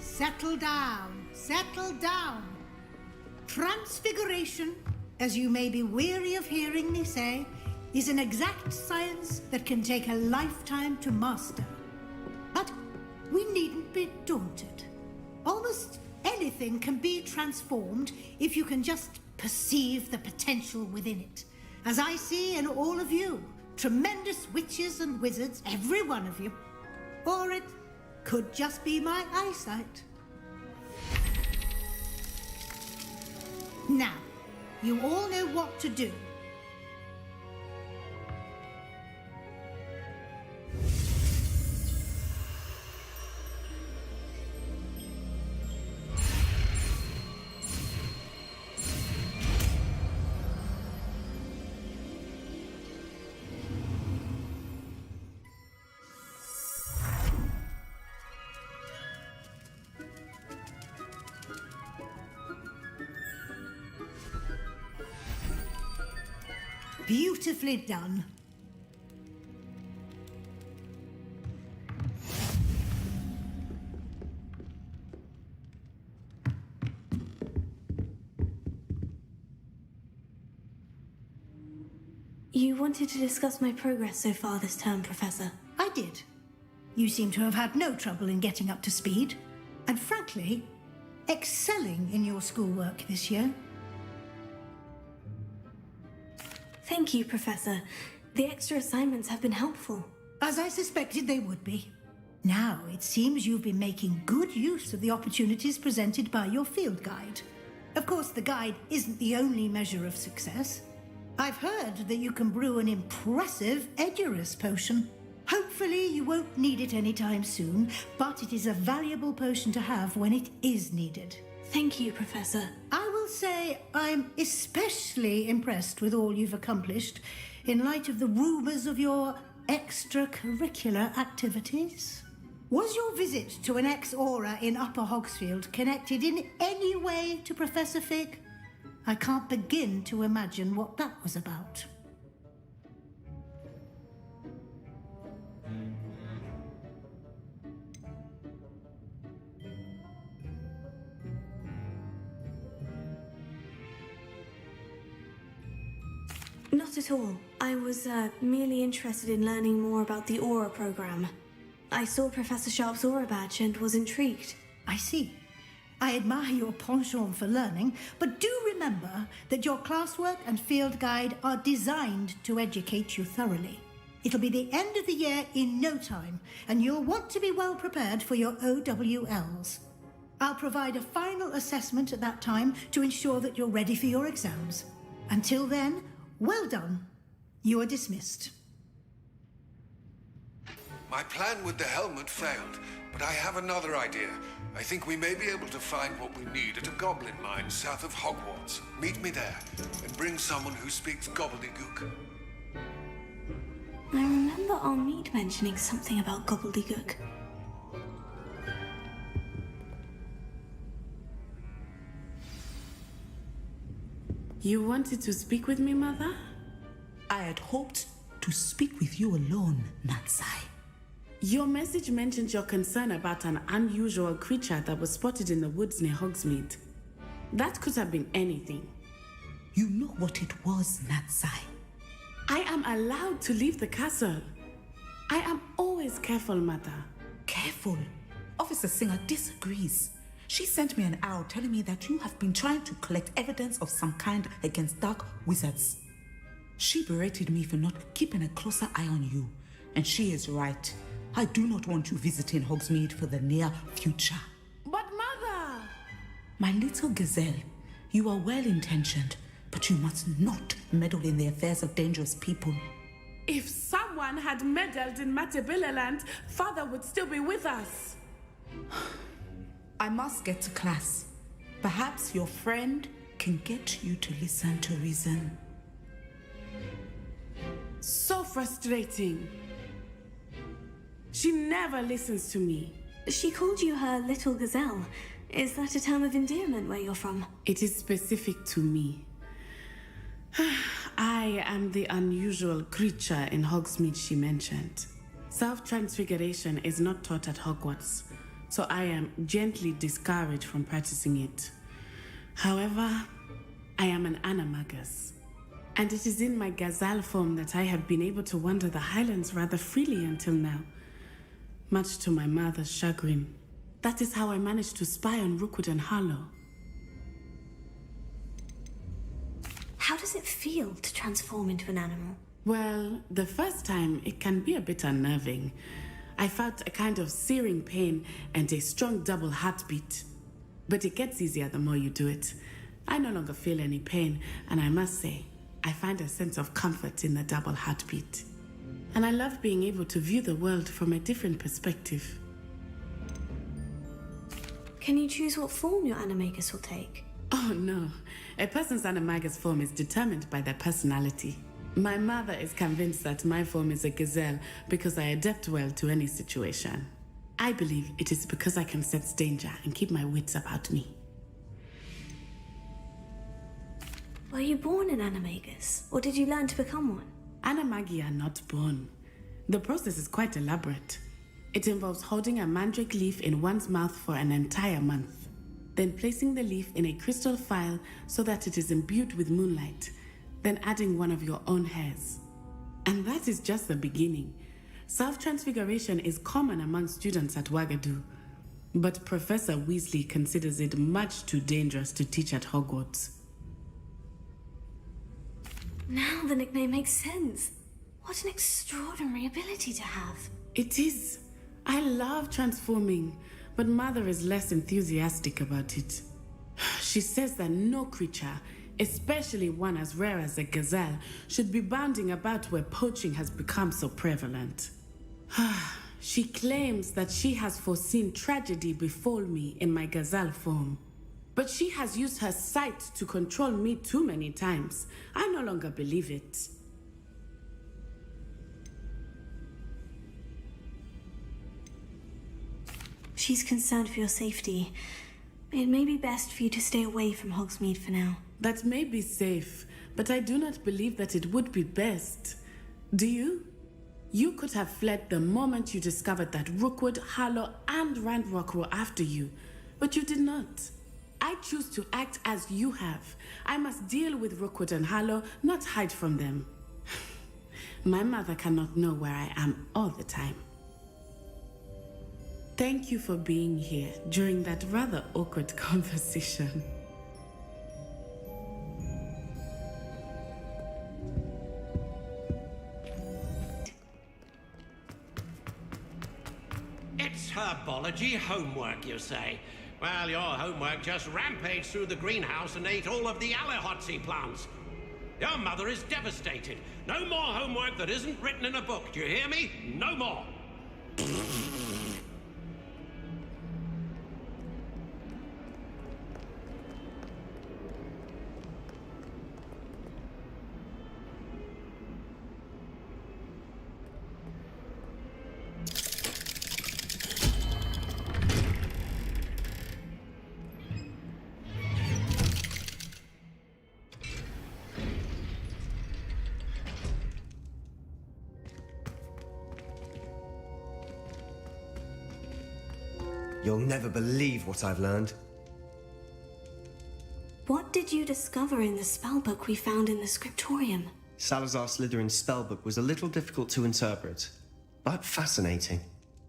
Settle down, settle down. Transfiguration, as you may be weary of hearing me say, is an exact science that can take a lifetime to master. But we needn't be daunted. Almost anything can be transformed if you can just perceive the potential within it. As I see in all of you, tremendous witches and wizards, every one of you. Or it could just be my eyesight. Now, you all know what to do. Beautifully done. You wanted to discuss my progress so far this term, Professor. I did. You seem to have had no trouble in getting up to speed, and frankly, excelling in your schoolwork this year. Thank you, Professor. The extra assignments have been helpful. As I suspected they would be. Now, it seems you've been making good use of the opportunities presented by your field guide. Of course, the guide isn't the only measure of success. I've heard that you can brew an impressive Edurus potion. Hopefully, you won't need it anytime soon, but it is a valuable potion to have when it is needed. Thank you, Professor. I will say I'm especially impressed with all you've accomplished in light of the rumours of your extracurricular activities. Was your visit to an ex-aura in Upper Hogsfield connected in any way to Professor Fig? I can't begin to imagine what that was about. Not at all. I was merely interested in learning more about the Aura program. I saw Professor Sharp's Aura badge and was intrigued. I see. I admire your penchant for learning, but do remember that your classwork and field guide are designed to educate you thoroughly. It'll be the end of the year in no time, and you'll want to be well prepared for your OWLs. I'll provide a final assessment at that time to ensure that you're ready for your exams. Until then, well done. You are dismissed. My plan with the helmet failed, but I have another idea. I think we may be able to find what we need at a goblin mine south of Hogwarts. Meet me there, and bring someone who speaks gobbledygook. I remember Armid mentioning something about gobbledygook. You wanted to speak with me, Mother? I had hoped to speak with you alone, Natsai. Your message mentioned your concern about an unusual creature that was spotted in the woods near Hogsmeade. That could have been anything. You know what it was, Natsai. I am allowed to leave the castle. I am always careful, Mother. Careful? Officer Singer disagrees. She sent me an owl telling me that you have been trying to collect evidence of some kind against dark wizards. She berated me for not keeping a closer eye on you, and she is right. I do not want you visiting Hogsmeade for the near future. But Mother! My little gazelle, you are well-intentioned, but you must not meddle in the affairs of dangerous people. If someone had meddled in Matabeleland, Father would still be with us. I must get to class. Perhaps your friend can get you to listen to reason. So frustrating. She never listens to me. She called you her little gazelle. Is that a term of endearment where you're from? It is specific to me. I am the unusual creature in Hogsmeade she mentioned. Self-transfiguration is not taught at Hogwarts, so I am gently discouraged from practicing it. However, I am an animagus, and it is in my gazelle form that I have been able to wander the Highlands rather freely until now, much to my mother's chagrin. That is how I managed to spy on Rookwood and Harlow. How does it feel to transform into an animal? Well, the first time it can be a bit unnerving. I felt a kind of searing pain and a strong double heartbeat. But it gets easier the more you do it. I no longer feel any pain, and I must say, I find a sense of comfort in the double heartbeat. And I love being able to view the world from a different perspective. Can you choose what form your animagus will take? Oh no, a person's animagus form is determined by their personality. My mother is convinced that my form is a gazelle because I adapt well to any situation. I believe it is because I can sense danger and keep my wits about me. Were you born an animagus, or did you learn to become one? Animagi are not born. The process is quite elaborate. It involves holding a mandrake leaf in one's mouth for an entire month, then placing the leaf in a crystal phial so that it is imbued with moonlight, then adding one of your own hairs. And that is just the beginning. Self-transfiguration is common among students at Wagadu, but Professor Weasley considers it much too dangerous to teach at Hogwarts. Now the nickname makes sense. What an extraordinary ability to have. It is. I love transforming, but Mother is less enthusiastic about it. She says that no creature, especially one as rare as a gazelle, should be bounding about where poaching has become so prevalent. She claims that she has foreseen tragedy befall me in my gazelle form. But she has used her sight to control me too many times. I no longer believe it. She's concerned for your safety. It may be best for you to stay away from Hogsmeade for now. That may be safe, but I do not believe that it would be best. Do you? You could have fled the moment you discovered that Rookwood, Harlow, and Ranrock were after you, but you did not. I choose to act as you have. I must deal with Rookwood and Harlow, not hide from them. My mother cannot know where I am all the time. Thank you for being here during that rather awkward conversation. It's herbology homework, you say? Well, your homework just rampaged through the greenhouse and ate all of the Allihotzi plants. Your mother is devastated. No more homework that isn't written in a book. Do you hear me? No more. You'll never believe what I've learned. What did you discover in the spellbook we found in the scriptorium? Salazar Slytherin's spellbook was a little difficult to interpret, but fascinating.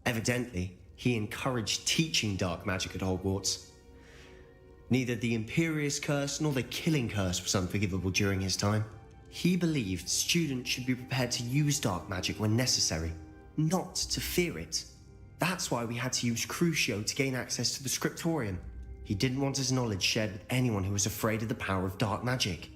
Evidently, he encouraged teaching dark magic at Hogwarts. Neither the Imperious Curse nor the Killing Curse was unforgivable during his time. He believed students should be prepared to use dark magic when necessary, not to fear it. That's why we had to use Crucio to gain access to the scriptorium. He didn't want his knowledge shared with anyone who was afraid of the power of dark magic.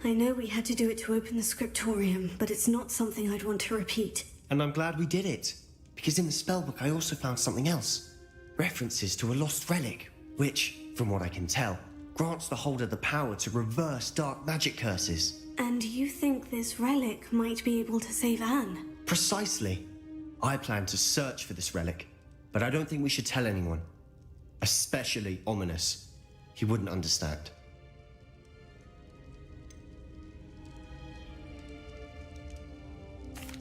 I know we had to do it to open the scriptorium, but it's not something I'd want to repeat. And I'm glad we did it, because in the spellbook I also found something else. References to a lost relic, which, from what I can tell, grants the holder the power to reverse dark magic curses. And you think this relic might be able to save Anne? Precisely. I plan to search for this relic, but I don't think we should tell anyone. Especially Ominous. He wouldn't understand.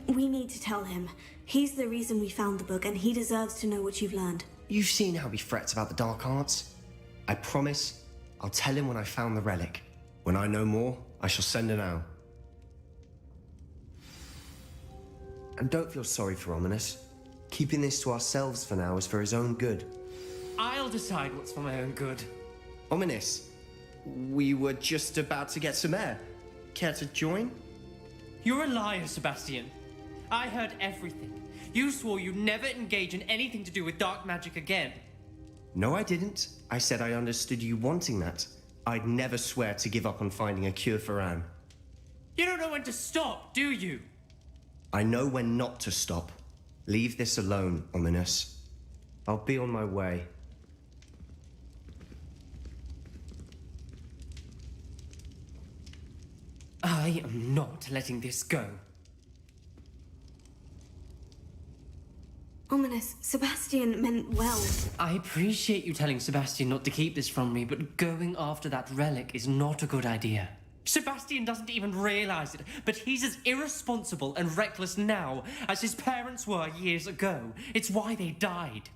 We need to tell him. He's the reason we found the book, and he deserves to know what you've learned. You've seen how he frets about the dark arts. I promise I'll tell him when I found the relic. When I know more, I shall send an owl. And don't feel sorry for Ominous. Keeping this to ourselves for now is for his own good. I'll decide what's for my own good. Ominous, we were just about to get some air. Care to join? You're a liar, Sebastian. I heard everything. You swore you'd never engage in anything to do with dark magic again. No, I didn't. I said I understood you wanting that. I'd never swear to give up on finding a cure for Anne. You don't know when to stop, do you? I know when not to stop. Leave this alone, Ominous. I'll be on my way. I am not letting this go. Ominous, Sebastian meant well. I appreciate you telling Sebastian not to keep this from me, but going after that relic is not a good idea. Sebastian doesn't even realize it, but he's as irresponsible and reckless now as his parents were years ago. It's why they died.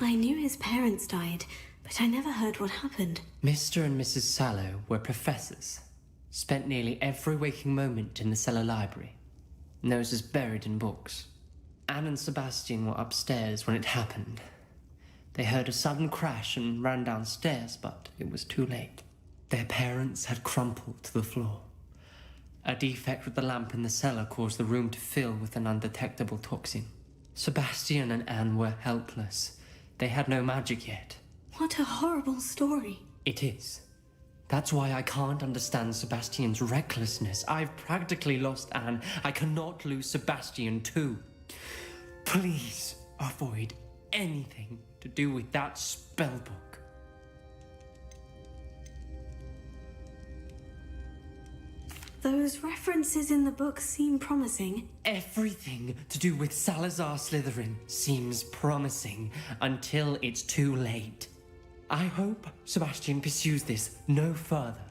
I knew his parents died, but I never heard what happened. Mr. and Mrs. Sallow were professors. Spent nearly every waking moment in the cellar library. Noses buried in books. Anne and Sebastian were upstairs when it happened. They heard a sudden crash and ran downstairs, but it was too late. Their parents had crumpled to the floor. A defect with the lamp in the cellar caused the room to fill with an undetectable toxin. Sebastian and Anne were helpless. They had no magic yet. What a horrible story. It is. That's why I can't understand Sebastian's recklessness. I've practically lost Anne. I cannot lose Sebastian too. Please avoid anything to do with that spell book. Those references in the book seem promising. Everything to do with Salazar Slytherin seems promising until it's too late. I hope Sebastian pursues this no further,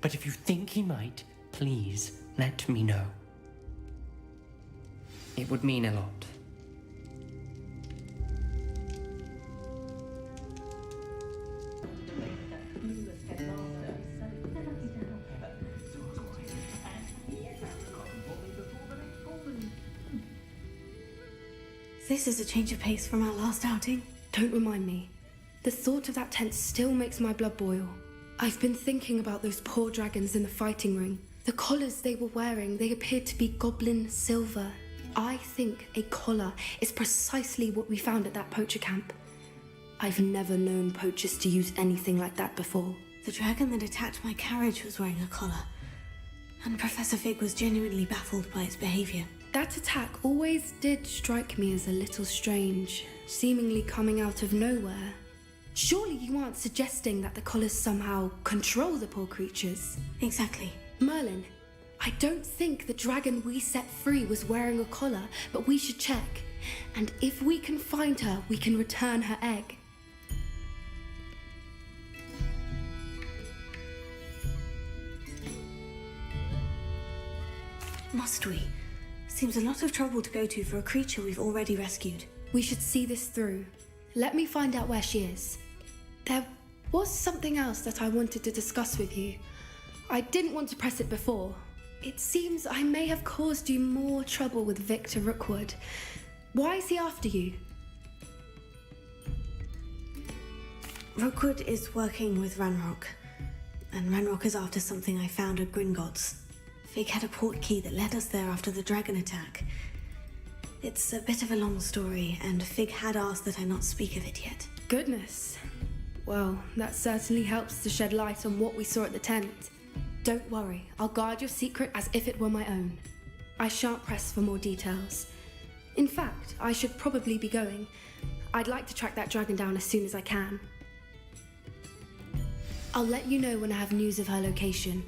but if you think he might, please let me know. It would mean a lot. This is a change of pace from our last outing. Don't remind me. The thought of that tent still makes my blood boil. I've been thinking about those poor dragons in the fighting ring. The collars they were wearing, they appeared to be goblin silver. I think a collar is precisely what we found at that poacher camp. I've never known poachers to use anything like that before. The dragon that attacked my carriage was wearing a collar, and Professor Fig was genuinely baffled by its behavior. That attack always did strike me as a little strange, seemingly coming out of nowhere. Surely you aren't suggesting that the collars somehow control the poor creatures? Exactly. Merlin, I don't think the dragon we set free was wearing a collar, but we should check. And if we can find her, we can return her egg. Must we? Seems a lot of trouble to go to for a creature we've already rescued. We should see this through. Let me find out where she is. There was something else that I wanted to discuss with you. I didn't want to press it before. It seems I may have caused you more trouble with Victor Rookwood. Why is he after you? Rookwood is working with Ranrock, and Ranrock is after something I found at Gringotts. Fig had a port key that led us there after the dragon attack. It's a bit of a long story, and Fig had asked that I not speak of it yet. Goodness. Well, that certainly helps to shed light on what we saw at the tent. Don't worry, I'll guard your secret as if it were my own. I shan't press for more details. In fact, I should probably be going. I'd like to track that dragon down as soon as I can. I'll let you know when I have news of her location.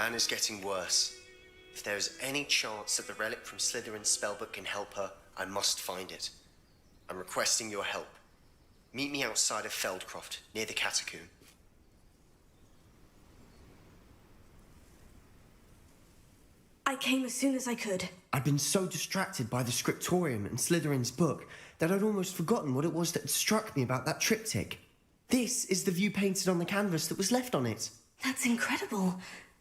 Anne is getting worse. If there is any chance that the relic from Slytherin's spellbook can help her, I must find it. I'm requesting your help. Meet me outside of Feldcroft, near the Catacomb. I came as soon as I could. I'd been so distracted by the scriptorium and Slytherin's book that I'd almost forgotten what it was that had struck me about that triptych. This is the view painted on the canvas that was left on it. That's incredible.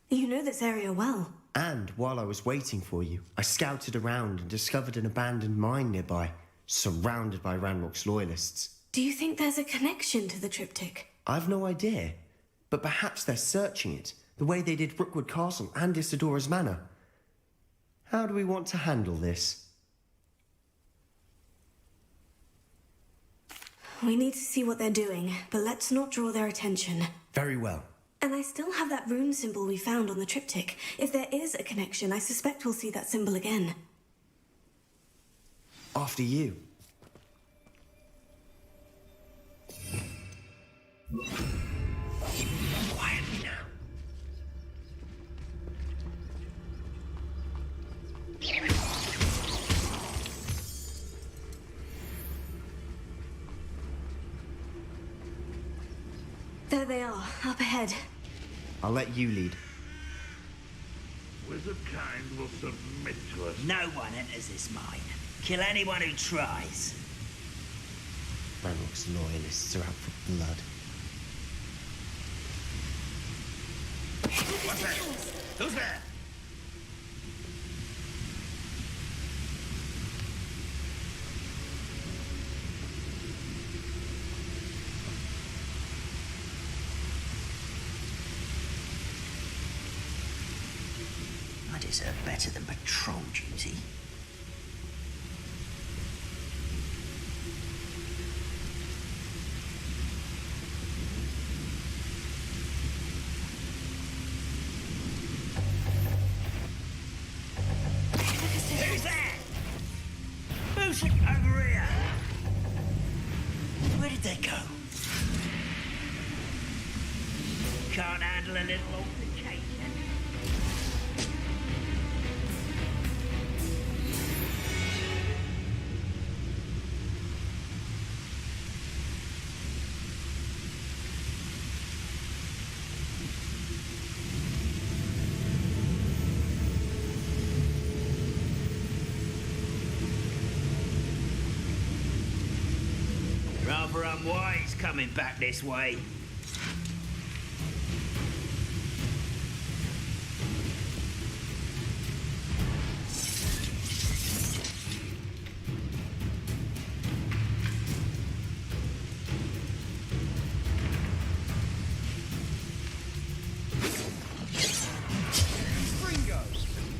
You know this area well. And while I was waiting for you, I scouted around and discovered an abandoned mine nearby, surrounded by Ranrock's loyalists. Do you think there's a connection to the triptych? I've no idea, but perhaps they're searching it, the way they did Rookwood Castle and Isidora's Manor. How do we want to handle this? We need to see what they're doing, but let's not draw their attention. Very well. And I still have that rune symbol we found on the triptych. If there is a connection, I suspect we'll see that symbol again. After you. Quietly now. There they are, up ahead. I'll let you lead. Wizard kind will submit to us. No one enters this mine. Kill anyone who tries. Ranrock's loyalists are out for blood. What's that? Who's there? I deserve better than patrol duty. Who's that? Who's over here? Where did they go? Can't handle a little altercation. Rather unwise coming back this way.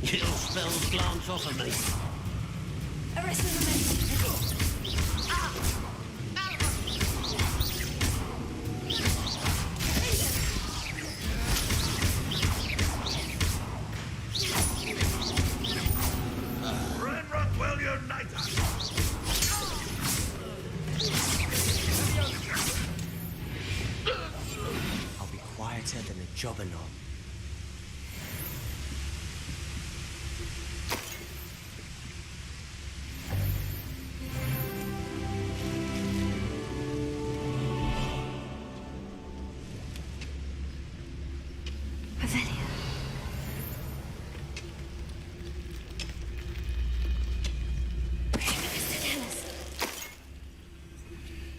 Your spells glance off of me. Arrest the Ranrock will unite us. I'll be quieter than a jobberknoll.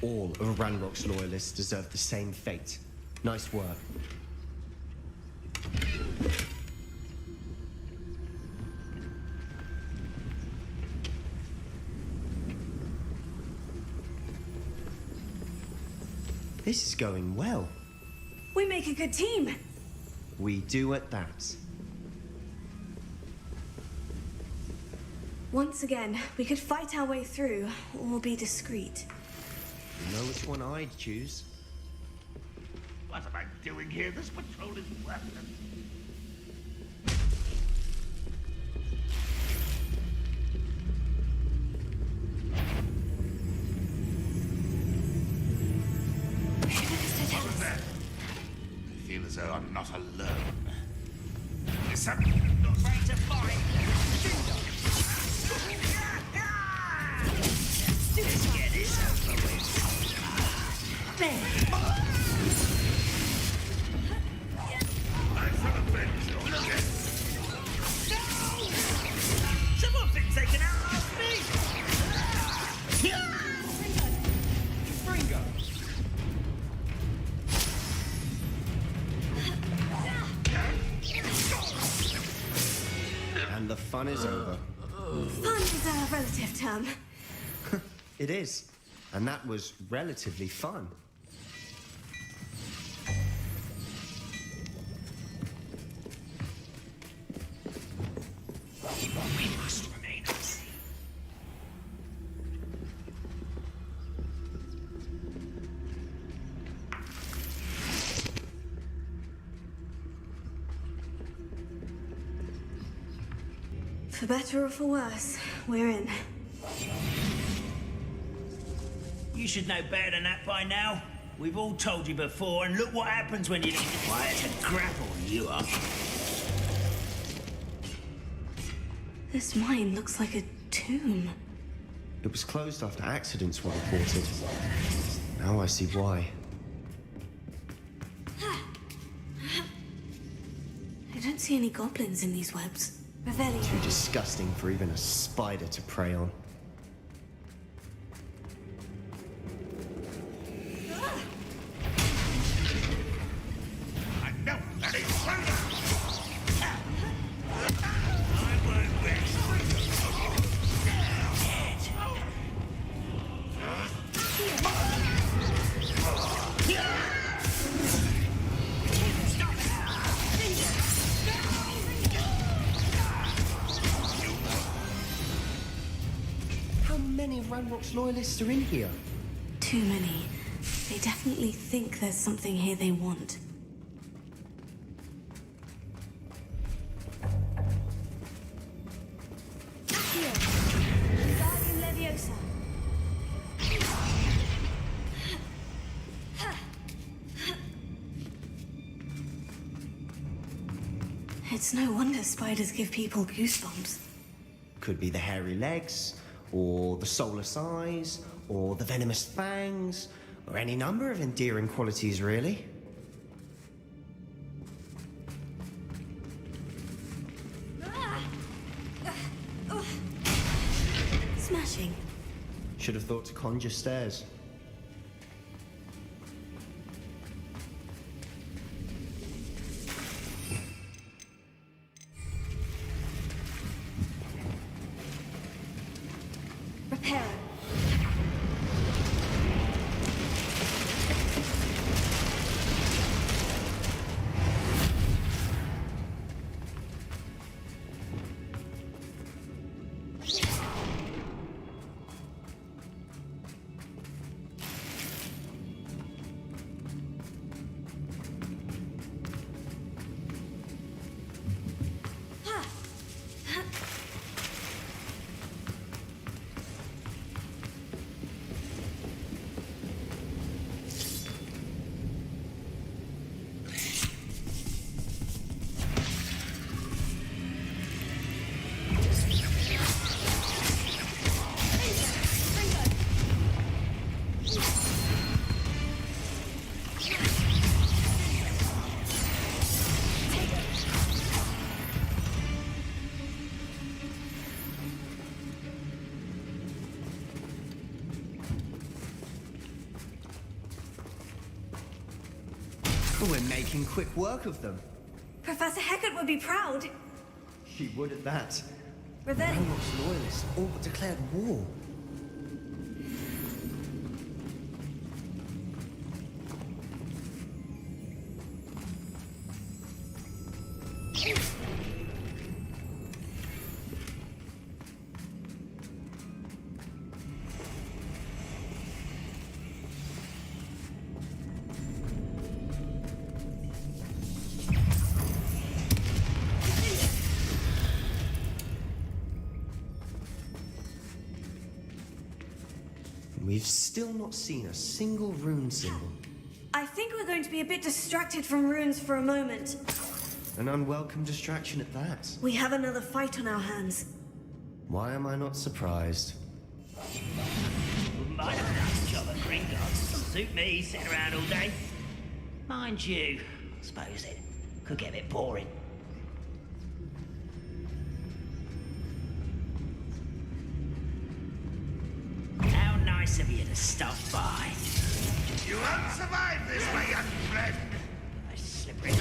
All of Ranrock's loyalists deserve the same fate. Nice work. This is going well. We make a good team. We do at that. Once again, we could fight our way through, or be discreet. You know which one I'd choose? What am I doing here? This patrol is worthless. Who's there? I feel as though I'm not alone. Is something not ready to fight? Let's get this over with. Someone thinks they can outlast me! And the fun is over. Fun is a relative term. It is. And that was relatively fun. We must remain unseen. For better or for worse, we're in. You should know better than that by now. We've all told you before, and look what happens when you leave it quiet to grapple, you are. This mine looks like a tomb. It was closed after accidents were reported. Now I see why. see any goblins in these webs. Revelio. Too disgusting for even a spider to prey on. I know that is right. How many of Ranrock's loyalists are in here? Too many. They definitely think there's something here they want. Here. Wingardium Leviosa. It's no wonder spiders give people goosebumps. Could be the hairy legs, or the soulless eyes, or the venomous fangs, or any number of endearing qualities, really. Smashing. Should have thought to conjure stairs. Reparo. We're making quick work of them. Professor Hecat would be proud. She would at that. Revelio. Ranrock's loyalists all but declared war. We've still not seen a single rune symbol. I think we're going to be a bit distracted from runes for a moment. An unwelcome distraction at that. We have another fight on our hands. Why am I not surprised? Wouldn't mind a nice job at Gringotts. Doesn't suit me sitting around all day. Mind you, I suppose it could get a bit boring. How nice of you to stop by. You won't survive this, my young friend. Nice slippery.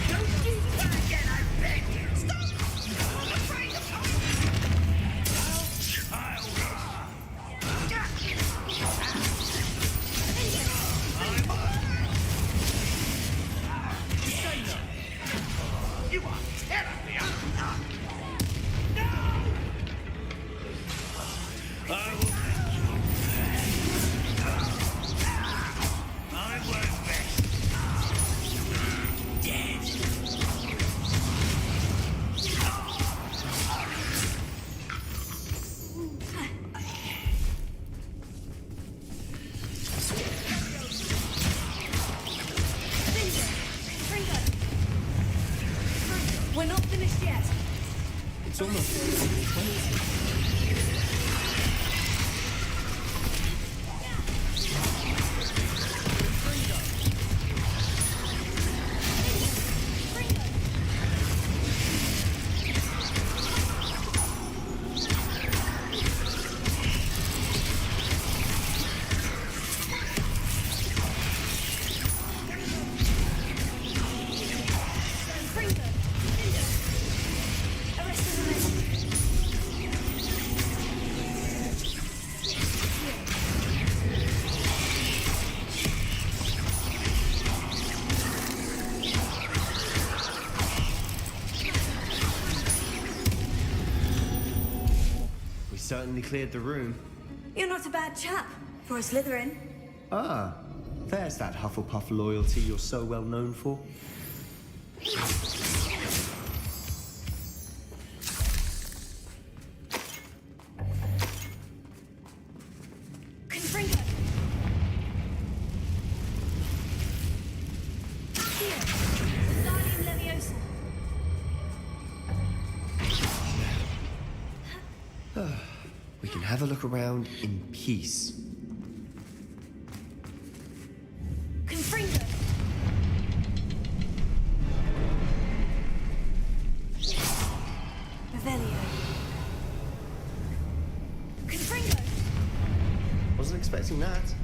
Don't do that again, I beg you. Stop! I'm afraid of you are terribly No! I will make you pay. I won't rest. certainly cleared the room. You're not a bad chap for a Slytherin. Ah, there's that Hufflepuff loyalty you're so well known for. Confringo! Here! Wingardium Leviosa! We can have a look around in peace. Confringo! Revelio. Confringo! Wasn't expecting that.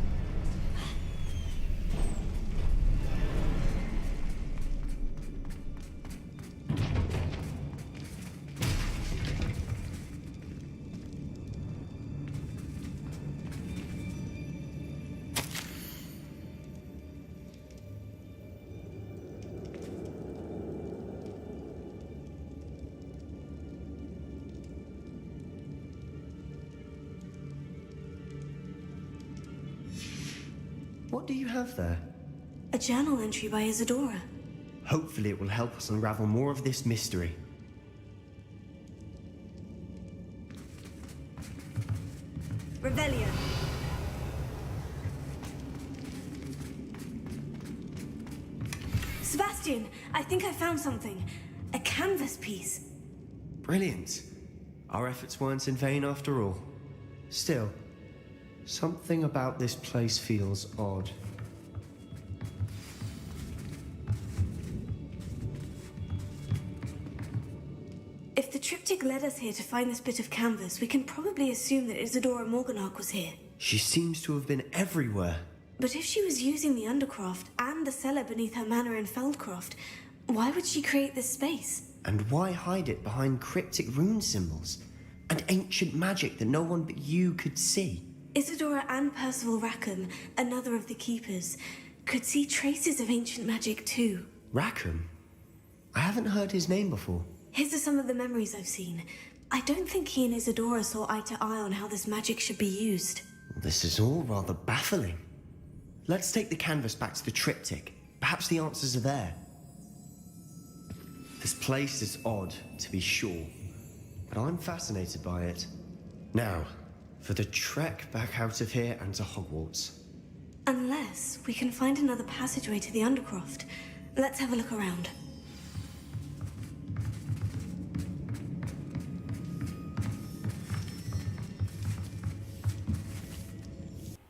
What do you have there? A journal entry by Isadora. Hopefully it will help us unravel more of this mystery. Revelio. Sebastian, I think I found something. A canvas piece. Brilliant. Our efforts weren't in vain after all. Still, something about this place feels odd. If the triptych led us here to find this bit of canvas, we can probably assume that Isadora Morganach was here. She seems to have been everywhere. But if she was using the Undercroft and the cellar beneath her manor in Feldcroft, why would she create this space? And why hide it behind cryptic rune symbols and ancient magic that no one but you could see? Isadora and Percival Rackham, another of the Keepers, could see traces of ancient magic too. Rackham? I haven't heard his name before. His are some of the memories I've seen. I don't think he and Isadora saw eye to eye on how this magic should be used. This is all rather baffling. Let's take the canvas back to the triptych. Perhaps the answers are there. This place is odd, to be sure, but I'm fascinated by it. Now, for the trek back out of here and to Hogwarts. Unless we can find another passageway to the Undercroft. Let's have a look around.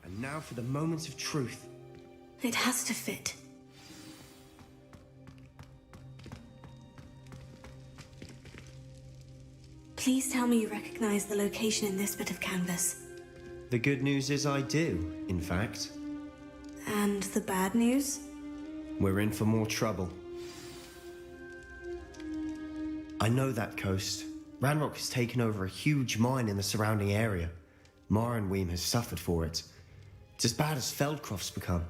And now for the moment of truth. It has to fit. Please tell me you recognize the location in this bit of canvas. The good news is I do, in fact. And the bad news? We're in for more trouble. I know that coast. Ranrock has taken over a huge mine in the surrounding area. Mornweem has suffered for it. It's as bad as Feldcroft's become.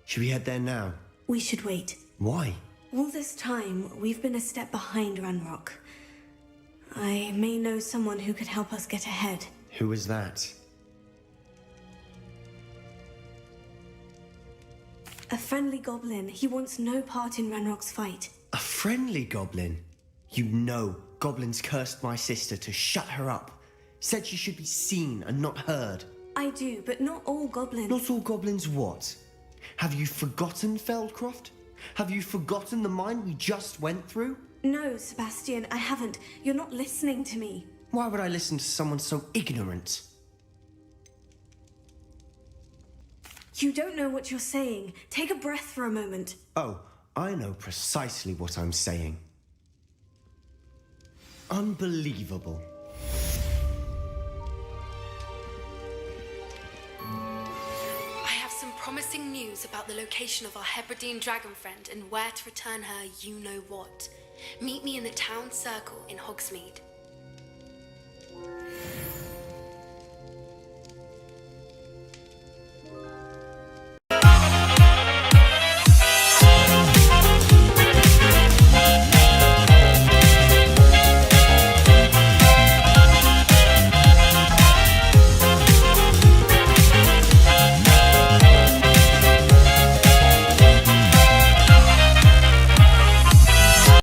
Should we head there now? We should wait. Why? All this time, we've been a step behind Ranrock. I may know someone who could help us get ahead. Who is that? A friendly goblin. He wants no part in Ranrock's fight. A friendly goblin? You know, goblins cursed my sister to shut her up. Said she should be seen and not heard. I do, but not all goblins. Not all goblins what? Have you forgotten Feldcroft? Have you forgotten the mine we just went through? No, Sebastian, I haven't. You're not listening to me. Why would I listen to someone so ignorant? You don't know what you're saying. Take a breath for a moment. Oh, I know precisely what I'm saying. Unbelievable. I have some promising news about the location of our Hebridean dragon friend and where to return her you-know-what. Meet me in the town circle in Hogsmeade.